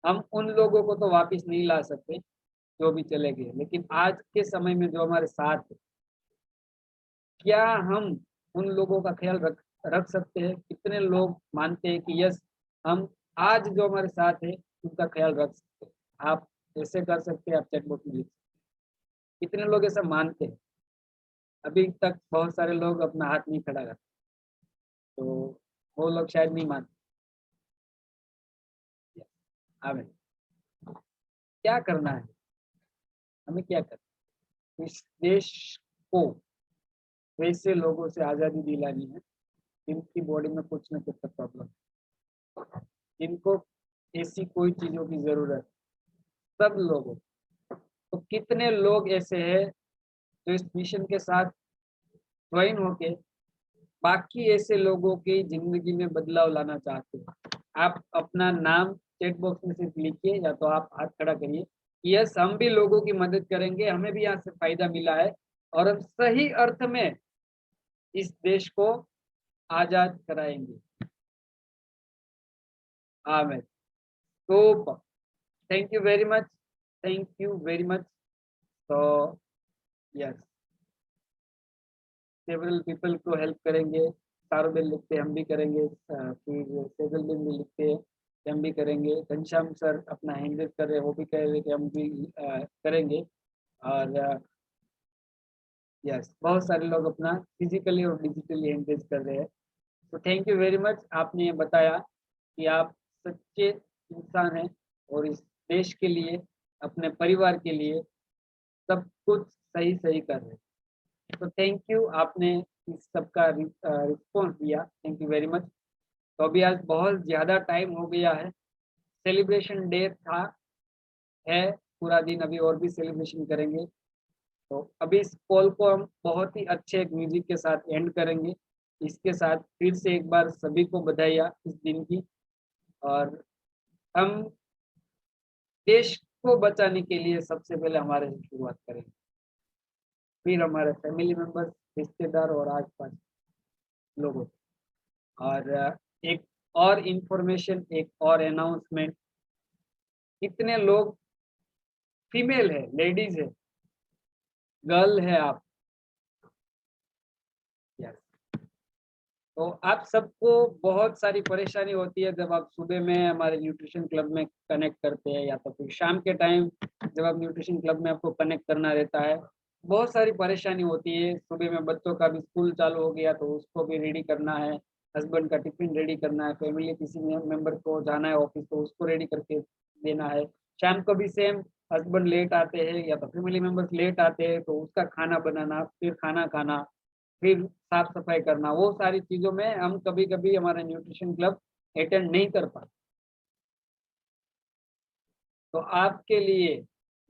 [SPEAKER 2] हम उन लोगों को तो वापस नहीं ला सकते जो भी चले गए, लेकिन आज के समय में जो हमारे साथ है, क्या हम उन लोगों का ख्याल रख सकते हैं? कितने लोग मानते हैं कि यस, हम आज जो हमारे साथ है उनका ख्याल रख सकते हैं? आप ऐसे कर सकते हैं, आप चैट बॉक्स में लिख सकते हैं। कितने लोग ऐसा मानते हैं? अभी तक बहुत सारे लोग अपना हाथ नहीं खड़ा करते, तो वो लोग शायद नहीं मानते। हमें क्या करना है? हमें क्या करना है? इस देश को वैसे लोगों से आज़ादी दिलानी है जिनकी बॉडी में कुछ ना कुछ प्रॉब्लम, जिनको ऐसी कोई चीज़ों की ज़रूरत, सब लोगों। तो कितने लोग ऐसे हैं जो इस मिशन के साथ ज्वाइन होके बाकी ऐसे लोगों की जिंदगी में बदलाव लाना चाहते हैं? आप अपना नाम चैट बॉक्स में सिर्फ लिखिए, या तो आप हाथ खड़ा करिए, यस हम भी लोगों की मदद करेंगे, हमें भी यहाँ से फायदा मिला है और हम सही अर्थ में इस देश को आजाद कराएंगे। आमीन। तो thank you very much, thank you very much. तो यस, सेवरल पीपल को हेल्प करेंगे। सारों बिल लिखते हैं, हम भी करेंगे। फिर सेवरल बिल भी लिखते हैं, हम भी करेंगे। घनश्याम सर अपना हैंड रेज कर रहे हैं, वो भी कह रहे हैं कि हम भी करेंगे। और यस, बहुत सारे लोग अपना फिजिकली और डिजिटली हैंड रेज कर रहे हैं। तो थैंक यू वेरी मच। आपने ये बताया कि आप सच्चे इंसान हैं और इस देश के लिए, अपने परिवार के लिए सब कुछ सही सही कर रहे हैं। तो थैंक यू, आपने इस सबका रिस्पॉन्स दिया, थैंक यू वेरी मच। तो अभी आज बहुत ज़्यादा टाइम हो गया है, सेलिब्रेशन डे था, है पूरा दिन, अभी और भी सेलिब्रेशन करेंगे। तो अभी इस कॉल को हम बहुत ही अच्छे एक म्यूजिक के साथ एंड करेंगे। इसके साथ फिर से एक बार सभी को बधाइयाँ इस दिन की। और हम देश को बचाने के लिए सबसे पहले हमारे से शुरुआत करेंगे, फिर हमारे फैमिली मेंबर्स, रिश्तेदार और आसपास लोगों। और एक और इंफॉर्मेशन, एक और अनाउंसमेंट, कितने लोग फीमेल है, लेडीज है, गर्ल है आप? यस। तो आप सबको बहुत सारी परेशानी होती है जब आप सुबह में हमारे न्यूट्रिशन क्लब में कनेक्ट करते हैं, या तो फिर शाम के टाइम जब आप न्यूट्रिशन क्लब में आपको कनेक्ट करना रहता है। बहुत सारी परेशानी होती है। सुबह में बच्चों का भी स्कूल चालू हो गया तो उसको भी रेडी करना है, हस्बैंड का टिफिन रेडी करना है, फैमिली किसी मेंबर को जाना है ऑफिस तो उसको रेडी करके देना है। शाम को भी सेम, हस्बैंड लेट आते हैं या तो फैमिली मेंबर्स लेट आते हैं तो उसका खाना बनाना, फिर खाना खाना, फिर साफ सफाई करना, वो सारी चीज़ों में हम कभी कभी हमारा न्यूट्रिशन क्लब अटेंड नहीं कर पाए तो आपके लिए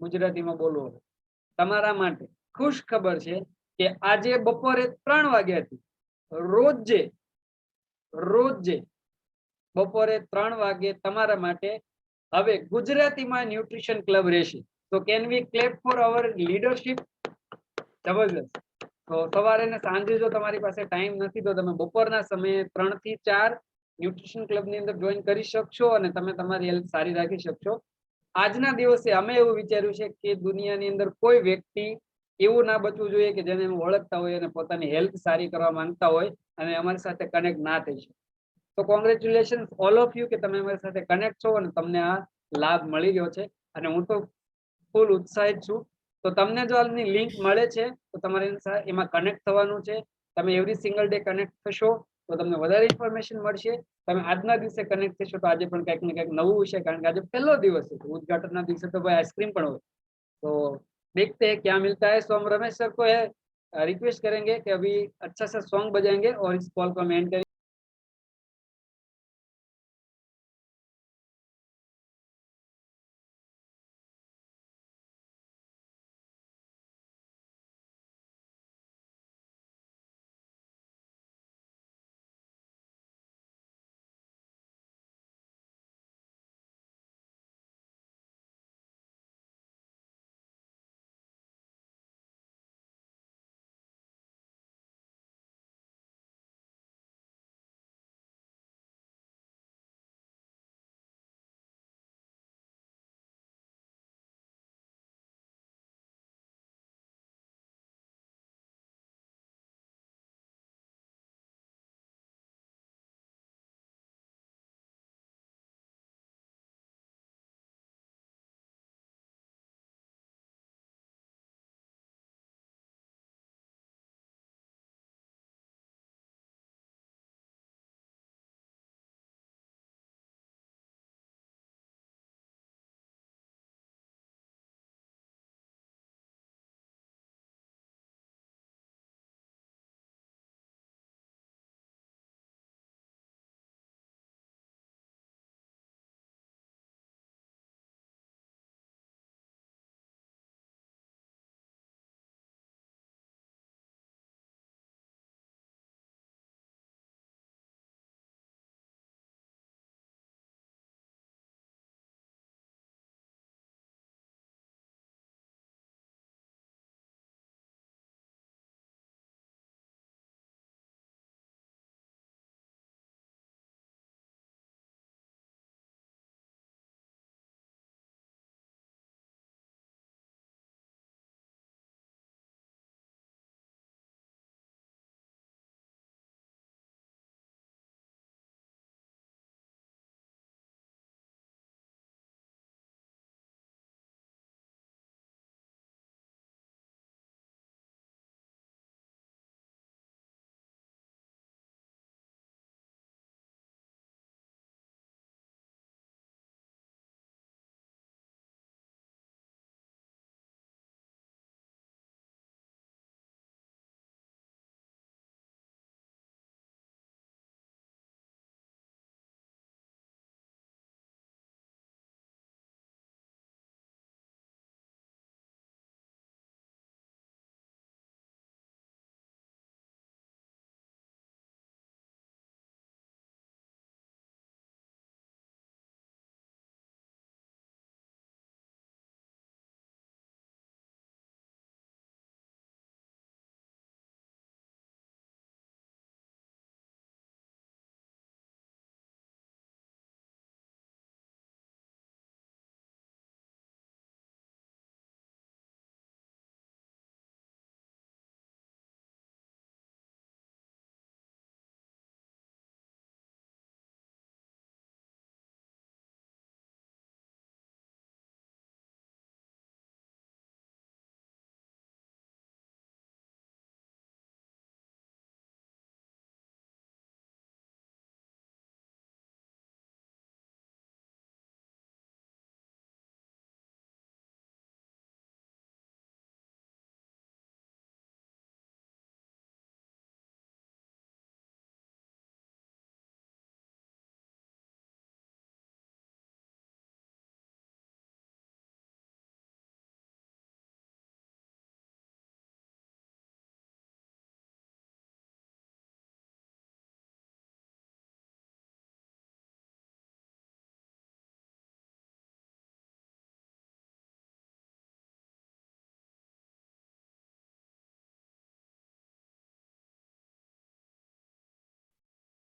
[SPEAKER 2] गुजराती में बोलो तमारा माटे खुश खबर है कि આજે બપોરે 3 વાગ્યાથી રોજે બપોરે 3 વાગે તમારા માટે હવે ગુજરાતીમાં ન્યુટ્રિશન ક્લબ રહેશે. તો can we clap for our leadership? જબરજસ્ત. તો સવારે ને સાંજે જો તમારી પાસે ટાઈમ નથી તો તમે બપોરના સમયે 3 થી 4 ન્યુટ્રિશન ક્લબની અંદર જોઈન કરી શકશો અને તમે તમારી હેલ્થ સારી રાખી શકશો. આજના દિવસે અમે એવું વિચાર્યું છે કે દુનિયાની અંદર કોઈ વ્યક્તિ એવું ના બચવું જોઈએ કે જેને અમે ઓળખતા હોય અને પોતાની હેલ્થ સારી કરવા માંગતા હોય અને અમારી સાથે કનેક્ટ ના થઈ શકે. તો કોંગ્રેચ્યુલેશન્સ ઓલ ઓફ યુ કે તમે અમારી સાથે કનેક્ટ છો અને તમને આ લાભ મળી રહ્યો છે અને હું તો ફૂલ ઉત્સાહિત છું. તો તમને જો આની લિંક મળે છે તો તમારે એમાં કનેક્ટ થવાનું છે. તમે એવરી સિંગલ ડે કનેક્ટ થશો તો તમને વધારે ઇન્ફોર્મેશન મળશે. તમે આજના દિવસે કનેક્ટ થશો તો આજે પણ કંઈક ને કંઈક નવું હશે કારણ કે આજે પહેલો દિવસ છે. ઉद्घाटनના દિવસે तो भाई आइसक्रीम પણ હોય. तो देखते हैं क्या मिलता है. सो हम रमेश सर को रिक्वेस्ट करेंगे कि अभी अच्छा सा सॉन्ग बजाएंगे और इस कॉल को हम एंड करेंगे.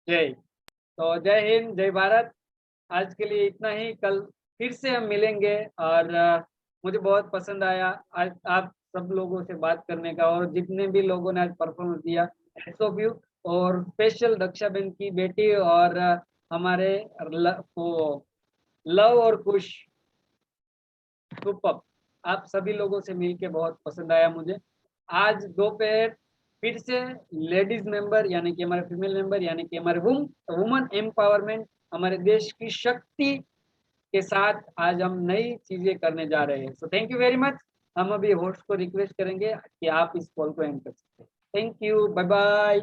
[SPEAKER 2] जय। तो जय हिंद, जय भारत। आज के लिए इतना ही, कल फिर से हम मिलेंगे। और मुझे बहुत पसंद आया आज आप सब लोगों से बात करने का, और जितने भी लोगों ने आज परफॉर्मेंस दिया, हैट्स ऑफ यू। और स्पेशल दक्षा बहन की बेटी और हमारे लव और खुश सुपर, आप सभी लोगों से मिलके बहुत पसंद आया मुझे। आज दोपहर फिर से लेडीज मेंबर यानी कि हमारे फीमेल मेंबर यानी कि हमारे वुमन एम्पावरमेंट, हमारे देश की शक्ति के साथ आज हम नई चीजें करने जा रहे हैं। So thank you very much. हम अभी होस्ट को रिक्वेस्ट करेंगे कि आप इस कॉल को एंड कर सकते हैं। Thank you, bye bye.